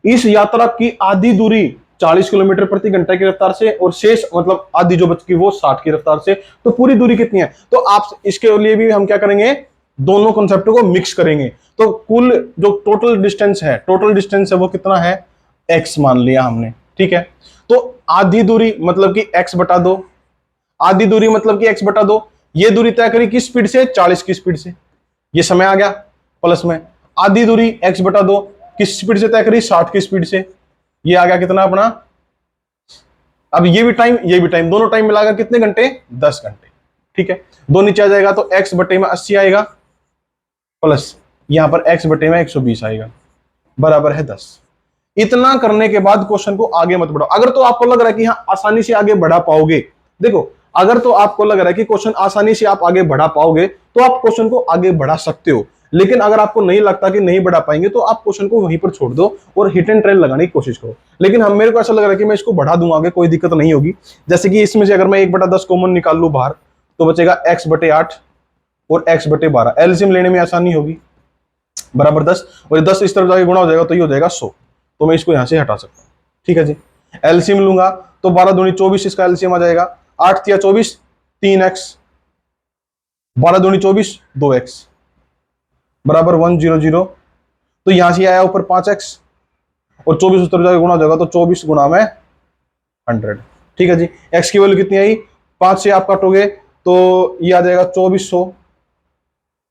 इस यात्रा की आधी दूरी 40 किलोमीटर प्रति घंटा की रफ्तार से, और शेष मतलब आधी जो बच गई वो 60 की रफ्तार से। तो पूरी दूरी कितनी है? तो आप इसके लिए भी हम क्या करेंगे, दोनों कॉन्सेप्ट को मिक्स करेंगे। तो कुल जो टोटल डिस्टेंस है वो कितना है, x मान लिया हमने, ठीक है। तो आधी दूरी मतलब कि x बटा 2, आधी दूरी मतलब कि x बटा 2, ये दूरी तय करी किस स्पीड से, 40 की स्पीड से, ये समय आ गया प्लस में। आधी दूरी x बटा 2 किस स्पीड से तय करी, 60 की स्पीड से, ये आ गया कितना अपना। अब ये भी टाइम, दोनों टाइम मिलाकर कितने घंटे, 10 घंटे, ठीक है। दो नीचे आ जाएगा तो x बटे में 80 आएगा, प्लस यहां पर x बटे में 120 आएगा, बराबर है 10। इतना करने के बाद क्वेश्चन को आगे मत बढ़ाओ। अगर तो आपको लग रहा है कि हाँ आसानी से आगे बढ़ा पाओगे, देखो अगर तो आपको लग रहा है कि क्वेश्चन आसानी से आप आगे बढ़ा पाओगे तो आप क्वेश्चन को आगे बढ़ा सकते हो। लेकिन अगर आपको नहीं लगता कि नहीं बढ़ा पाएंगे तो आप क्वेश्चन को वहीं पर छोड़ दो और हिट एंड ट्रायल लगाने की कोशिश करो। लेकिन हम मेरे को ऐसा लग रहा है कि मैं इसको बढ़ा दूंगा आगे, कोई दिक्कत नहीं होगी। जैसे कि इसमें से अगर मैं 1/10 कॉमन निकाल लूं बाहर तो बचेगा x बटे 8 और x बटे 12, एलसीएम लेने में आसानी होगी, बराबर 10, और 10 इस तरफ जाके गुणा हो जाएगा तो ये हो जाएगा 100, तो मैं इसको यहां से हटा सकता हूं, ठीक है जी। एलसीएम लूंगा तो 12 दूनी 24, इसका एलसीएम आ जाएगा 8 तिया 24, 3x, 12 दूनी 24, 2x, बराबर 100। तो यहां से आया ऊपर 5x और 24 उस तरफ जाके गुणा हो जाएगा तो 24 गुणा में 100, ठीक है जी। x की वैल्यू कितनी आई, 5 से आप काटोगे तो ये आ जाएगा 2400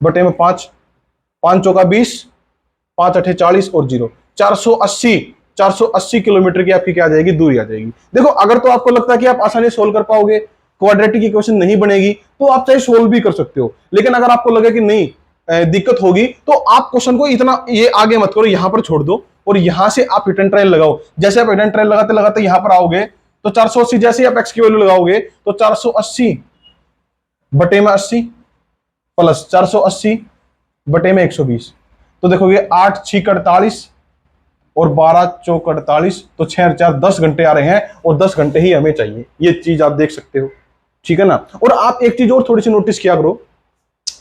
बटे में 5, 5 चौका 20, 5 अठे 40 और 0, 480 किलोमीटर की आपकी क्या आ जाएगी, दूरी आ जाएगी। देखो अगर तो आपको लगता है कि आप आसानी से सोल्व कर पाओगे, क्वाड्रेटिक इक्वेशन नहीं बनेगी, तो आप चाहे सोल्व भी कर सकते हो। लेकिन अगर आपको लगे कि नहीं दिक्कत होगी तो आप क्वेश्चन को इतना ये आगे मत करो, यहां पर छोड़ दो और यहां से आप हिट एंड ट्रायल लगाओ। जैसे आप हिट एंड ट्रायल लगाते लगाते यहां पर आओगे तो 480, जैसे आप x की वैल्यू लगाओगे तो 480 बटे में 80 प्लस 480 बटे में 120, तो देखोगे 8 6 48 और 12 चौक 48, तो 6 और 4 10 घंटे आ रहे हैं और 10 घंटे ही हमें चाहिए। ये चीज आप देख सकते हो, ठीक है ना। और आप एक चीज और थोड़ी सी नोटिस किया करो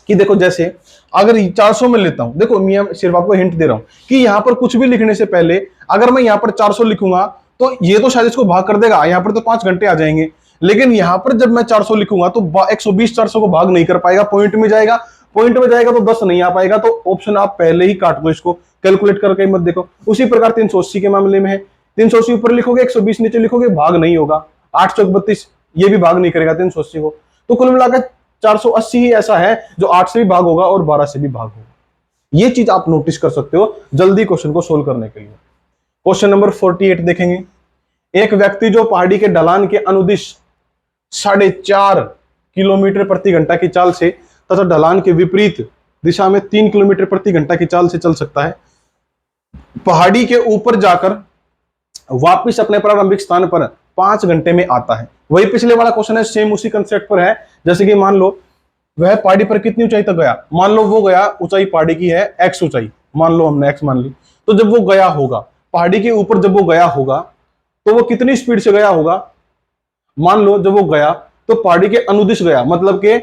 कि देखो जैसे अगर 400 में लेता हूं, देखो मैं सिर्फ आपको हिंट दे रहा हूं कि यहां पर कुछ भी लिखने से पहले अगर मैं यहां पर 400 लिखूंगा तो ये तो शायद इसको भाग कर देगा, यहां पर तो 5 घंटे आ जाएंगे। लेकिन यहां पर जब मैं 400 लिखूंगा तो 120 400 को भाग नहीं कर पाएगा, पॉइंट में जाएगा, पॉइंट में जाएगा तो 10 नहीं आ पाएगा। तो ऑप्शन आप पहले ही काट दो, इसको कैलकुलेट करके मत देखो। उसी प्रकार 380 के मामले में है, 380 ऊपर लिखोगे 120 नीचे लिखोगे, भाग नहीं होगा। 8 चौक 32, ये भी भाग नहीं करेगा 380 को। तो कुल मिलाकर 480 ही ऐसा है जो 8 से भी भाग होगा और 12 से भी भाग होगा। ये चीज आप नोटिस कर सकते हो जल्दी क्वेश्चन को सोल्व करने के लिए। क्वेश्चन नंबर 48 देखेंगे। एक व्यक्ति जो पहाड़ी के ढलान के अनुदिश 4.5 किलोमीटर प्रति घंटा की चाल से तथा ढलान के विपरीत दिशा में 3 किलोमीटर प्रति घंटा की चाल से चल सकता है, पहाड़ी के ऊपर जाकर वापिस अपने प्रारंभिक स्थान पर 5 घंटे में आता है। वही पिछले वाला क्वेश्चन है, सेम उसी कंसेप्ट पर है। जैसे कि मान लो वह पहाड़ी पर कितनी ऊंचाई तक गया, मान लो वो गया, ऊंचाई पहाड़ी की है x ऊंचाई, मान लो हमने x मान ली। तो जब वो गया होगा पहाड़ी के ऊपर, जब वो गया होगा तो वो कितनी स्पीड से गया होगा, मान लो जब वो गया तो पहाड़ी के अनुदिश गया, मतलब के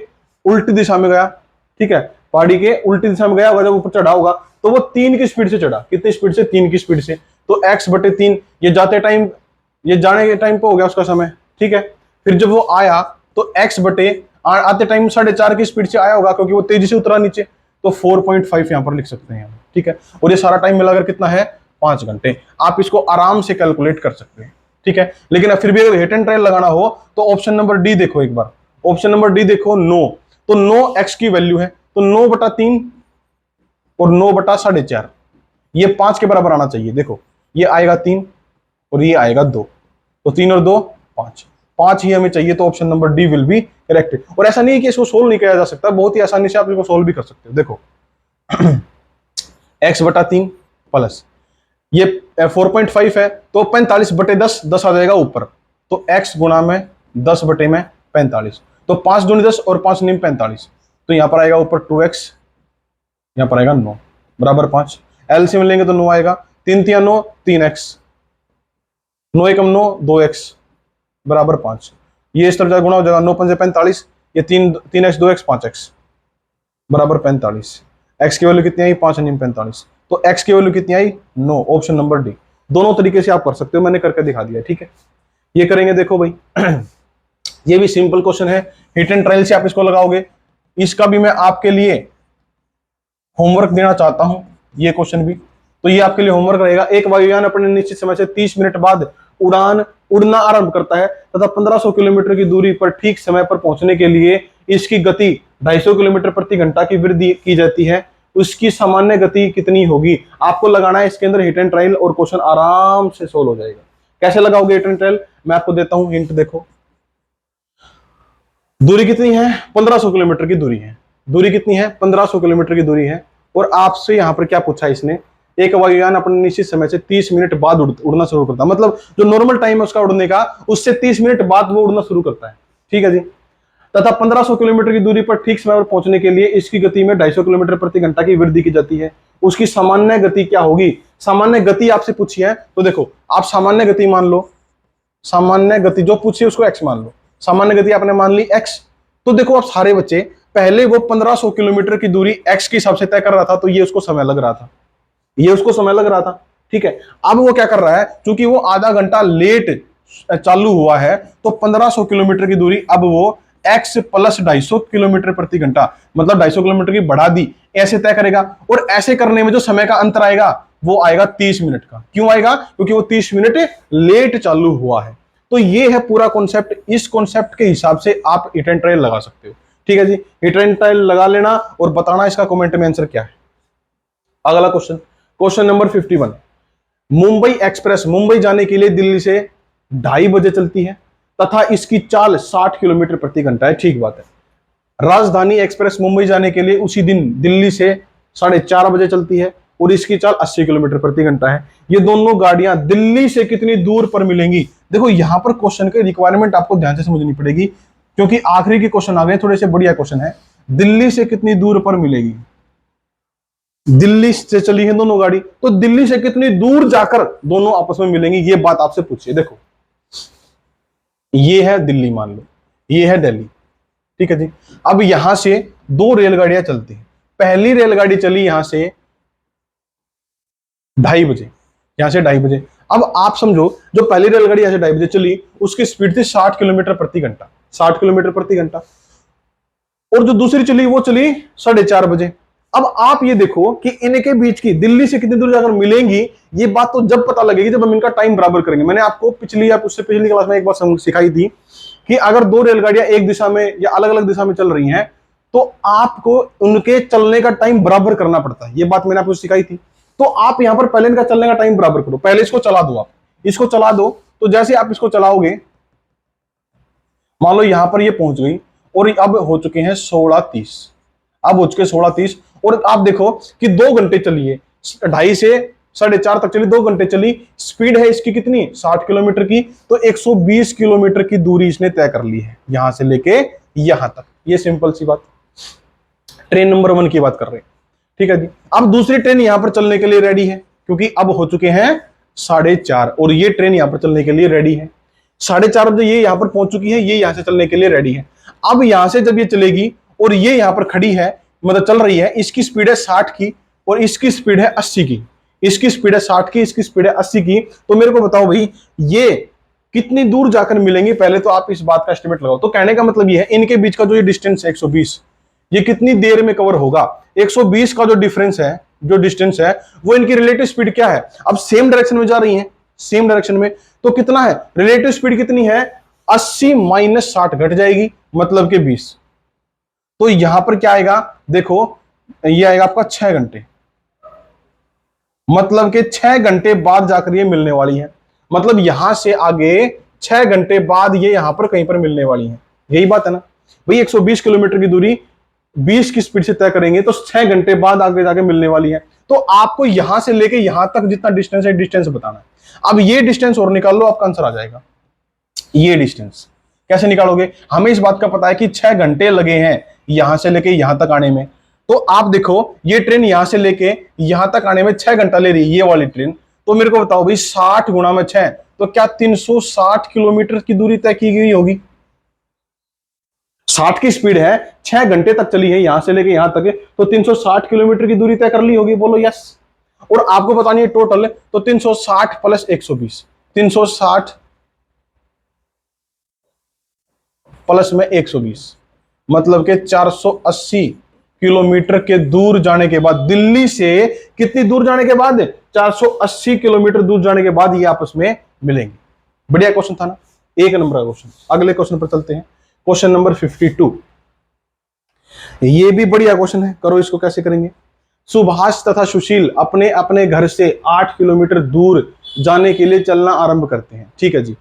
उल्टी दिशा में गया, ठीक है। पहाड़ी के उल्टी दिशा में गया होगा, जब ऊपर चढ़ा होगा तो वो 3 की स्पीड से चढ़ा, कितनी स्पीड से, 3 की स्पीड से। तो x बटे 3, ये जाते टाइम, ये जाने के टाइम पे हो गया उसका समय, ठीक है। फिर जब वो आया तो x बटे आते टाइम 4.5 की स्पीड से आया होगा क्योंकि वो तेजी से उतरा नीचे, तो 4.5 यहां पर लिख सकते हैं, ठीक है। और ये सारा टाइम मिलाकर कितना है, 5 घंटे। आप इसको आराम से कैलकुलेट कर सकते हैं, ठीक है। लेकिन फिर भी अगर हिट एंड ट्रायल लगाना हो तो ऑप्शन नंबर डी देखो एक बार, ऑप्शन नंबर डी देखो 9, तो 9 x की वैल्यू है, तो 9 बटा 3 और 9 बटा 4.5, ये 5 के बराबर आना चाहिए। देखो ये आएगा 3 और ये आएगा 2, तो 3 और 2 5, 5 ही हमें चाहिए। तो option number D will be correct. और ऐसा नहीं है कि इसको सोल्व नहीं किया जा सकता, बहुत ही आसानी से आप इसको सोल्व भी कर सकते हो। देखो x बटा 3 प्लस ये 4.5 है तो 45 बटे 10, 10 आ जाएगा ऊपर, तो x गुणा में 10 बटे में 45, तो 5 दूनी 10 और 5 नीम 45, तो यहां पर आएगा ऊपर 2x, यहां पर आएगा 9 बराबर 5। एलसीएम लेंगे तो 9 आएगा, 3 तिया 9, 3x, 9 एकम 9, 2x बराबर 5। ये इस तरफ जाकर गुणा हो जाएगा, 9 पंजे 45, ये 3x 2x 5x बराबर 45। x की वैल्यू कितनी आई, 5 नीम 45, तो x की वैल्यू कितनी आई 9, ऑप्शन नंबर डी। दोनों तरीके से आप कर सकते हो, मैंने करके दिखा दिया। ठीक है, ये करेंगे, देखो भाई ये भी सिंपल क्वेश्चन है, हिट एंड ट्रायल से आप इसको लगाओगे। इसका भी मैं आपके लिए होमवर्क देना चाहता हूं, ये क्वेश्चन भी, तो ये आपके लिए होमवर्क रहेगा। एक वायुयान अपने निश्चित समय से 30 मिनट बाद उड़ना आरंभ करता है तथा 1500 किलोमीटर की दूरी पर ठीक समय पर पहुंचने के लिए इसकी गति 250 किलोमीटर प्रति घंटा की वृद्धि की जाती है। उसकी सामान्य गति कितनी होगी? आपको लगाना है इसके अंदर हिट एंड ट्रायल और क्वेश्चन आराम से सोल्व हो जाएगा। कैसे लगाओगे हिट एंड ट्रायल? मैं आपको देता हूं हिंट, देखो दूरी कितनी है? 1500 किलोमीटर की दूरी है। दूरी कितनी है? 1500 किलोमीटर की दूरी है। और आपसे यहां पर क्या पूछा इसने? एक वायुयान अपने निश्चित समय से 30 मिनट बाद उड़ना शुरू करता है, मतलब जो नॉर्मल टाइम है उसका उड़ने का, उससे 30 मिनट बाद वो उड़ना शुरू करता है। ठीक है जी। तथा 1500 किलोमीटर की दूरी पर ठीक समय पर पहुंचने के लिए इसकी गति में 250 किलोमीटर प्रति घंटा की वृद्धि की जाती है। उसकी सामान्य गति क्या होगी? सामान्य गति आपसे पूछी है, तो देखो आप सामान्य गति मान लो, सामान्य गति जो पूछी उसको x मान लो। सामान्य गति आपने मान ली x, तो देखो आप सारे बच्चे, पहले वो 1500 किलोमीटर की दूरी x के हिसाब से तय कर रहा था, तो ये उसको समय लग रहा था, ये उसको समय लग रहा था। ठीक है, अब वो क्या कर रहा है, क्योंकि वो आधा घंटा लेट चालू हुआ है, तो 1500 किलोमीटर की दूरी अब वो x प्लस 250 किलोमीटर प्रति घंटा, मतलब 250 किलोमीटर की बढ़ा दी, ऐसे तय करेगा। और ऐसे करने में जो समय का अंतर आएगा वो आएगा 30 मिनट का। क्यों आएगा? क्योंकि वो 30 मिनट लेट चालू हुआ है। तो ये है पूरा कॉन्सेप्ट। इस कॉन्सेप्ट के हिसाब से आप हिट एंड ट्रायल लगा सकते हो। ठीक है जी, हिट एंड ट्रायल लगा लेना और बताना इसका कमेंट में आंसर क्या है। अगला question, question number 51। Mumbai express Mumbai जाने के लिए दिल्ली से 2:30 बजे चलती है तथा इसकी चाल 60 किलोमीटर प्रति घंटा है। ठीक बात है। राजधानी एक्सप्रेस मुंबई जाने के लिए उसी दिन दिल्ली से 4:30 बजे चलती है और इसकी चाल 80 किलोमीटर प्रति घंटा है। ये दोनों गाड़ियां दिल्ली से कितनी दूर पर मिलेंगी? देखो यहां पर क्वेश्चन की रिक्वायरमेंट आपको ध्यान से समझनी पड़ेगी, क्योंकि आखिरी के क्वेश्चन आ गए, थोड़े से बढ़िया क्वेश्चन है। दिल्ली से कितनी दूर पर मिलेगी? दिल्ली से चली है दोनों गाड़ी, तो दिल्ली से कितनी दूर जाकर दोनों आपस में मिलेंगी, ये बात आपसे पूछिए। देखो ये है दिल्ली मान लो, ये है दिल्ली। ठीक है जी। अब यहां से दो रेलगाड़ियां चलती हैं। पहली रेलगाड़ी चली यहां से 2:30 बजे, यहां से 2:30 बजे। अब आप समझो जो पहली रेलगाड़ी यहां से 2:30 बजे चली उसकी स्पीड थी 60 किलोमीटर प्रति घंटा, 60 किलोमीटर प्रति घंटा। और जो दूसरी चली वो चली 4:30 बजे। अब आप ये देखो कि इनके बीच की दिल्ली से कितनी दूर जाकर मिलेंगी, ये बात तो जब पता लगेगी जब हम इनका टाइम बराबर करेंगे। मैंने आपको पिछली या उससे पिछली क्लास में एक बात सिखाई थी कि अगर दो रेलगाड़ियां एक दिशा में या अलग अलग दिशा में चल रही हैं तो आपको उनके चलने का टाइम बराबर करना पड़ता है। ये बात मैंने आपको सिखाई थी। तो आप यहां पर पहले इनका चलने का टाइम बराबर करो, पहले इसको चला दो, आप इसको चला दो। तो जैसे आप इसको चलाओगे, मान लो यहां पर ये पहुंच गई और अब हो चुके हैं 16:30, अब हो चुके 16:30। और आप देखो कि 2 घंटे चली है, 2:30 से 4:30 तक चली, 2 घंटे चली। स्पीड है इसकी कितनी? 60 किलोमीटर की। तो 120 किलोमीटर की दूरी इसने तय कर ली है यहां से लेके यहां तक। ये सिंपल सी बात, ट्रेन नंबर 1 की बात कर रहे हैं। ठीक है जी। अब दूसरी ट्रेन यहां पर चलने के लिए रेडी है, क्योंकि अब हो चुके हैं 4:30 और ये ट्रेन यहां पर चलने के लिए रेडी है। 4:30 बजे ये यहां पर पहुंच चुकी है, ये यहां से चलने के लिए रेडी है। अब यहां से जब ये चलेगी और ये यहां पर खड़ी है, मतलब चल रही है, इसकी स्पीड है 60 की और इसकी स्पीड है 80 की। इसकी स्पीड है 60 की, इसकी स्पीड है 80 की। तो मेरे को बताओ भाई ये कितनी दूर जाकर मिलेंगे? पहले तो आप इस बात का एस्टिमेट लगाओ। तो कहने का मतलब ये है इनके बीच का जो ये डिस्टेंस है 120, ये कितनी देर में कवर होगा? 120 का जो डिफरेंस है, जो डिस्टेंस है, वो इनकी रिलेटिव स्पीड क्या है? अब सेम डायरेक्शन में जा रही है, सेम डायरेक्शन में, तो कितना है रिलेटिव स्पीड? कितनी है? 80 माइनस 60 घट जाएगी, मतलब के 20। तो यहां पर क्या आएगा? देखो ये आएगा आपका 6 घंटे, मतलब के 6 घंटे बाद जाकर ये मिलने वाली है। मतलब यहां से आगे 6 घंटे बाद ये यहां पर कहीं पर मिलने वाली है। यही बात है ना भाई, 120 किलोमीटर की दूरी 20 की स्पीड से तय करेंगे तो 6 घंटे बाद आगे जाके मिलने वाली है। तो आपको यहां से लेके यहां तक जितना डिस्टेंस है, डिस्टेंस बताना है। अब ये डिस्टेंस और निकाल लो, आपका आंसर आ जाएगा। ये डिस्टेंस कैसे निकालोगे? हमें इस बात का पता है कि 6 घंटे लगे हैं यहां से लेके यहां तक आने में। तो आप देखो ये ट्रेन यहां से लेके यहां तक आने में 6 घंटा ले रही है, ये वाली ट्रेन। तो मेरे को बताओ भाई 60 गुणा में 6, तो क्या 360 किलोमीटर की दूरी तय की गई होगी? 60 की स्पीड है, 6 घंटे तक चली है यहां से लेके यहां तक, तो 360 किलोमीटर की दूरी तय कर ली होगी। बोलो यस। और आपको बतानी है टोटल, तो 360 प्लस 120, 360 प्लस में 120, मतलब के 480 किलोमीटर के दूर जाने के बाद, दिल्ली से कितनी दूर जाने के बाद, 480 किलोमीटर दूर जाने के बाद ये आपस में मिलेंगे। बढ़िया क्वेश्चन था ना, एक नंबर का क्वेश्चन। अगले क्वेश्चन पर चलते हैं, क्वेश्चन नंबर 52। ये भी बढ़िया क्वेश्चन है, करो इसको कैसे करेंगे। सुभाष तथा सुशील अपने अपने घर से 8 किलोमीटर दूर जाने के लिए चलना आरंभ करते हैं, ठीक है जी,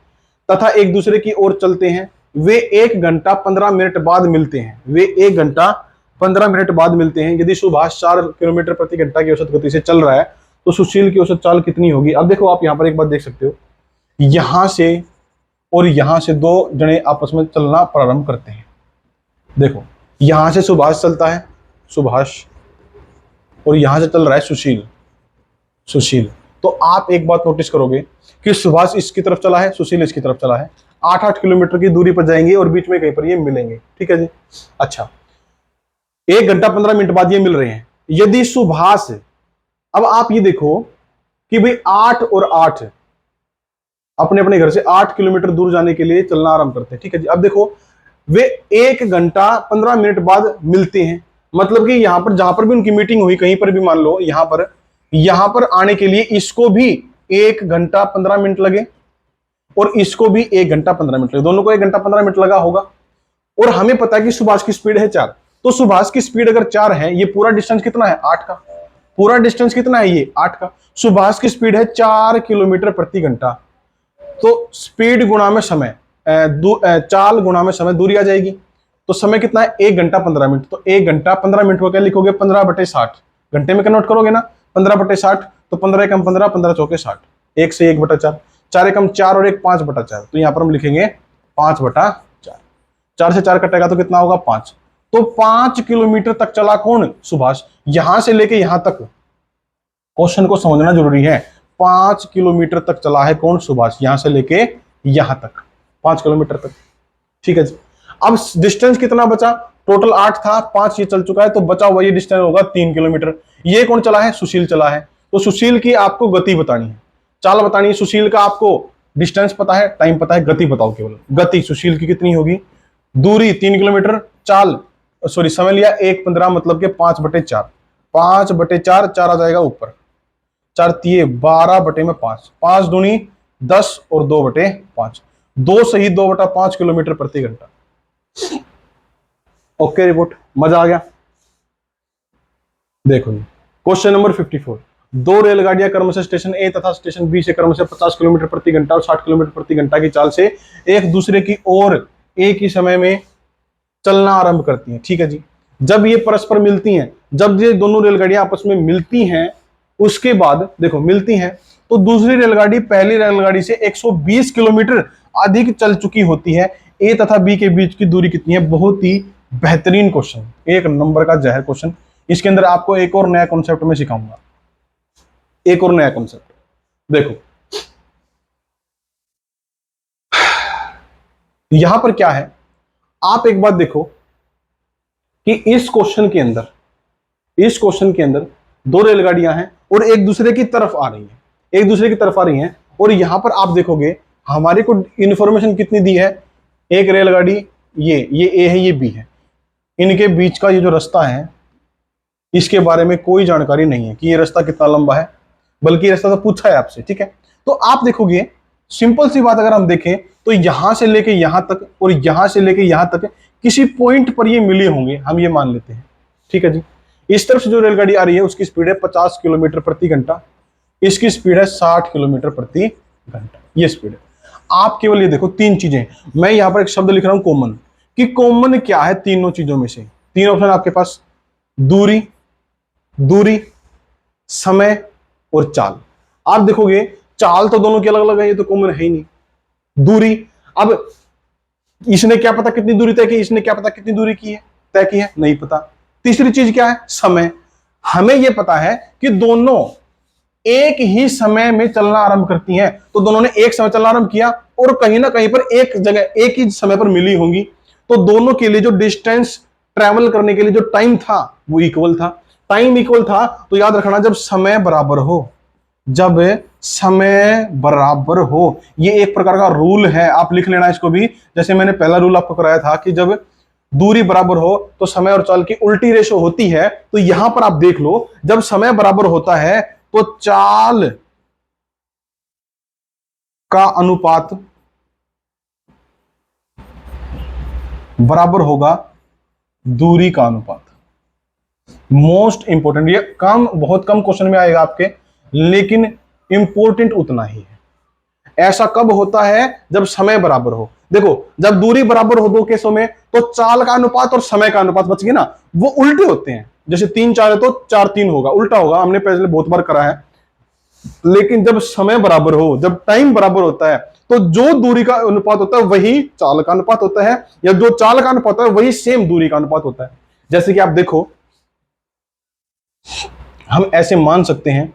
तथा एक दूसरे की ओर चलते हैं। वे 1 घंटा 15 मिनट बाद मिलते हैं, वे 1 घंटा 15 मिनट बाद मिलते हैं। यदि सुभाष 4 किलोमीटर प्रति घंटा की औसत गति से चल रहा है तो सुशील की औसत चाल कितनी होगी। अब देखो, आप यहां पर एक बात देख सकते हो, यहां से और यहां से दो जने आपस में चलना प्रारंभ करते हैं। देखो, यहां से सुभाष चलता है, सुभाष, और यहां से चल रहा है सुशील, सुशील। तो आप एक बात नोटिस करोगे कि सुभाष इसकी तरफ चला है, सुशील इसकी तरफ चला है, 8-8 किलोमीटर की दूरी पर जाएंगे और बीच में कहीं पर ये मिलेंगे, ठीक है जी। अच्छा, 1 घंटा 15 मिनट बाद ये मिल रहे हैं। यदि सुभाष, अब आप ये देखो कि भाई 8 और 8 अपने अपने घर से 8 किलोमीटर दूर जाने के लिए चलना आरंभ करते हैं, ठीक है जी। अब देखो, वे 1 घंटा 15 मिनट बाद मिलते हैं, मतलब कि यहां पर जहां पर भी उनकी मीटिंग हुई, कहीं पर भी मान लो यहां पर आने के लिए इसको भी 1 घंटा 15 मिनट लगे और इसको भी 1 घंटा 15 मिनट लगे, दोनों को 1 घंटा 15 मिनट लगा होगा। और हमें पता है कि सुभाष की स्पीड है 4, तो सुभाष की स्पीड अगर 4 है, ये पूरा डिस्टेंस कितना है, 8 का, पूरा डिस्टेंस कितना है, ये 8 का। सुभाष की स्पीड है 4 किलोमीटर प्रति घंटा, तो स्पीड गुणा में समय, चाल गुणा में समय, दूरी आ जाएगी, तो समय कितना है, 1 घंटा 15 मिनट। तो 1 घंटा 15 मिनट को क्या लिखोगे, 15/60, घंटे में कन्वर्ट करोगे ना, 15/60, तो 15 एकम 15, 15 चौके 60, 1 से 1/4, 4 एकम 4 और 1 5/4, तो यहां पर हम लिखेंगे 5/4, 4 से 4 कटेगा तो कितना होगा, 5। तो 5 किलोमीटर तक चला कौन, सुभाष, यहां से लेके यहां तक, क्वेश्चन को समझना जरूरी है। 5 किलोमीटर तक चला है कौन, सुभाष, यहां से लेके यहां तक 5 किलोमीटर तक, ठीक है जी। अब डिस्टेंस कितना बचा, टोटल 8 था, 5 ये चल चुका है, तो बचा हुआ ये डिस्टेंस होगा 3 किलोमीटर। ये कौन चला है, सुशील चला है, तो सुशील की आपको गति बतानी है, चाल बतानी है। सुशील का आपको डिस्टेंस पता है, टाइम पता है, गति बताओ केवल। गति सुशील की कितनी होगी, दूरी 3 किलोमीटर, चाल सॉरी समय लिया 1:15, मतलब के 5/4, 5/4, 4 आ जाएगा ऊपर, 4 तिये 12/5, 5 दूनी 10 और 2/5, 2 सही 2/5 किलोमीटर प्रति घंटा। ओके रिपोर्ट, मजा आ गया। देखो क्वेश्चन नंबर 54। 2 रेलगाड़ियां क्रमशः स्टेशन ए तथा स्टेशन बी से क्रमशः 50 किलोमीटर प्रति घंटा और 60 किलोमीटर प्रति घंटा की चाल से एक दूसरे की ओर एक ही समय में चलना आरंभ करती हैं, ठीक है जी। जब ये परस्पर मिलती हैं, जब ये दोनों रेलगाड़ियां आपस में मिलती हैं, उसके बाद देखो मिलती हैं, तो दूसरी रेलगाड़ी पहली रेलगाड़ी से 120 किलोमीटर अधिक चल चुकी होती है। ए तथा बी के बीच की दूरी कितनी है। बहुत ही बेहतरीन क्वेश्चन, एक नंबर का जहर क्वेश्चन। इसके अंदर आपको एक और नया कॉन्सेप्ट में सिखाऊंगा, एक और नया कॉन्सेप्ट। देखो यहां पर क्या है, आप एक बात देखो कि इस क्वेश्चन के अंदर 2 रेलगाड़ियां हैं और एक दूसरे की तरफ आ रही हैं, एक दूसरे की तरफ आ रही हैं, और यहां पर आप देखोगे हमारे को इंफॉर्मेशन कितनी दी है। एक रेलगाड़ी ये ए है, ये बी है, इनके बीच का ये जो रास्ता है, इसके बारे में कोई जानकारी नहीं है कि ये रास्ता कितना लंबा है, बल्कि रास्ता तो पूछा है आपसे, ठीक है। तो आप देखोगे, सिंपल सी बात अगर हम देखें तो यहां से लेके यहां तक और यहां से लेके यहां तक किसी पॉइंट पर ये मिले होंगे, हम ये मान लेते हैं, ठीक है जी। इस तरफ से जो रेलगाड़ी आ रही है उसकी स्पीड है 50 किलोमीटर प्रति घंटा, इसकी स्पीड है 60 किलोमीटर प्रति घंटा, ये स्पीड है। आप केवल ये देखो 3 चीजें, मैं यहां पर एक शब्द लिख रहा हूं कॉमन, कि कॉमन क्या है तीनों चीजों में से। 3 ऑप्शन आपके पास, दूरी, समय और चाल। आप देखोगे चाल तो दोनों की अलग अलग है, ये तो कॉमन है ही नहीं। दूरी, अब इसने क्या पता कितनी दूरी तय की, इसने क्या पता कितनी दूरी की है, तय की है, नहीं पता। तीसरी चीज क्या है, समय। हमें यह पता है कि दोनों एक ही समय में चलना आरंभ करती हैं, तो दोनों ने एक समय चलना आरंभ किया और कहीं ना कहीं पर एक जगह एक ही समय पर मिली होंगी, तो दोनों के लिए जो डिस्टेंस ट्रैवल करने के लिए जो टाइम था वो इक्वल था। टाइम इक्वल था तो याद रखना जब समय बराबर हो, जब समय बराबर हो, ये एक प्रकार का रूल है, आप लिख लेना इसको भी। जैसे मैंने पहला रूल आपको कराया था कि जब दूरी बराबर हो तो समय और चाल की उल्टी रेशो होती है, तो यहां पर आप देख लो जब समय बराबर होता है तो चाल का अनुपात बराबर होगा दूरी का अनुपात। मोस्ट इंपोर्टेंट, ये बहुत कम क्वेश्चन में आएगा आपके, लेकिन इंपॉर्टेंट उतना ही है। ऐसा कब होता है? जब समय बराबर हो। देखो जब दूरी बराबर हो दो केसों में तो चाल का अनुपात और समय का अनुपात बच गया ना, वो उल्टे होते हैं। जैसे 3-4 है तो 4-3 होगा, उल्टा होगा, हमने पहले बहुत बार करा है। लेकिन जब समय बराबर हो, जब टाइम बराबर होता है, तो जो दूरी का अनुपात होता है वही चाल का अनुपात होता है, या जो चाल का अनुपात होता है वही सेम दूरी का अनुपात होता है। जैसे कि आप देखो, हम ऐसे मान सकते हैं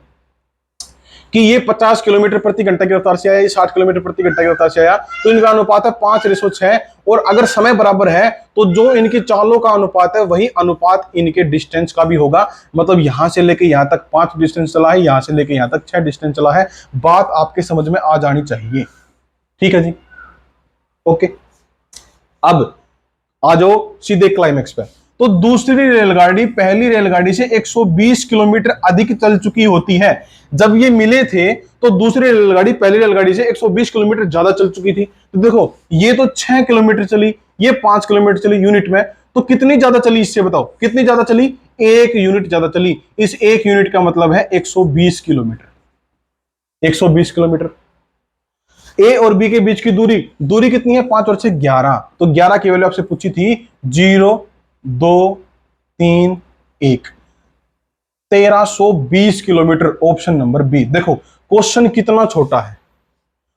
कि ये 50 किलोमीटर प्रति घंटा की रफ्तार से आया, ये 60 किलोमीटर प्रति घंटा की रफ्तार से आया, तो इनका अनुपात है 5:6। और अगर समय बराबर है तो जो इनकी चालों का अनुपात है वही अनुपात इनके डिस्टेंस का भी होगा। मतलब यहां से लेके यहां तक 5 डिस्टेंस चला है, यहां से लेके यहां तक 6 डिस्टेंस चला है। बात आपके समझ में आ जानी चाहिए, ठीक है जी, ओके। अब आ जाओ सीधे क्लाइमेक्स पे। तो दूसरी रेलगाड़ी पहली रेलगाड़ी से 120 किलोमीटर अधिक चल चुकी होती है। जब ये मिले थे तो दूसरी रेलगाड़ी पहली रेलगाड़ी से 120 किलोमीटर ज्यादा चल चुकी थी। तो देखो ये तो 6 किलोमीटर चली, ये 5 किलोमीटर चली यूनिट में, तो कितनी ज्यादा चली इससे बताओ, कितनी ज्यादा चली? 1 यूनिट ज्यादा चली। इस 1 यूनिट का मतलब है 120 किलोमीटर। 120 किलोमीटर। ए और बी के बीच की दूरी कितनी है? 5 और 6 11। तो 11 की वैल्यू आपसे पूछी थी 0, 2, 3, 1, 1320 किलोमीटर, ऑप्शन नंबर बी। देखो क्वेश्चन कितना छोटा है,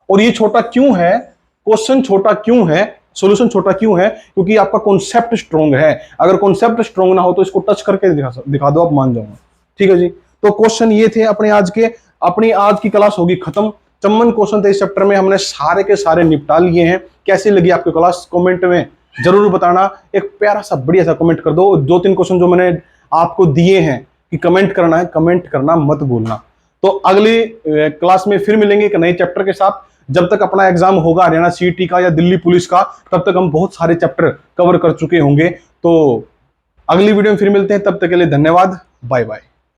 और ये छोटा क्यों है? क्वेश्चन छोटा क्यों है, सॉल्यूशन छोटा क्यों है? क्योंकि आपका कॉन्सेप्ट स्ट्रॉन्ग है। अगर कॉन्सेप्ट स्ट्रॉन्ग ना हो तो इसको टच करके दिखा दो, आप मान जाओगे, ठीक है जी। तो क्वेश्चन ये थे अपने आज के। अपनी आज की क्लास होगी खत्म। चम्मन क्वेश्चन थे इस चैप्टर में, हमने सारे के सारे निपटा लिए हैं। कैसी लगी आपकी क्लास कमेंट में जरूर बताना। एक प्यारा सा बढ़िया सा कमेंट कर दो। 2-3 क्वेश्चन जो मैंने आपको दिए हैं कि कमेंट करना है, कमेंट करना मत भूलना। तो अगली क्लास में फिर मिलेंगे एक नए चैप्टर के साथ। जब तक अपना एग्जाम होगा हरियाणा सीईटी का या दिल्ली पुलिस का, तब तक हम बहुत सारे चैप्टर कवर कर चुके होंगे। तो अगली वीडियो में फिर मिलते हैं, तब तक के लिए धन्यवाद, बाय बाय।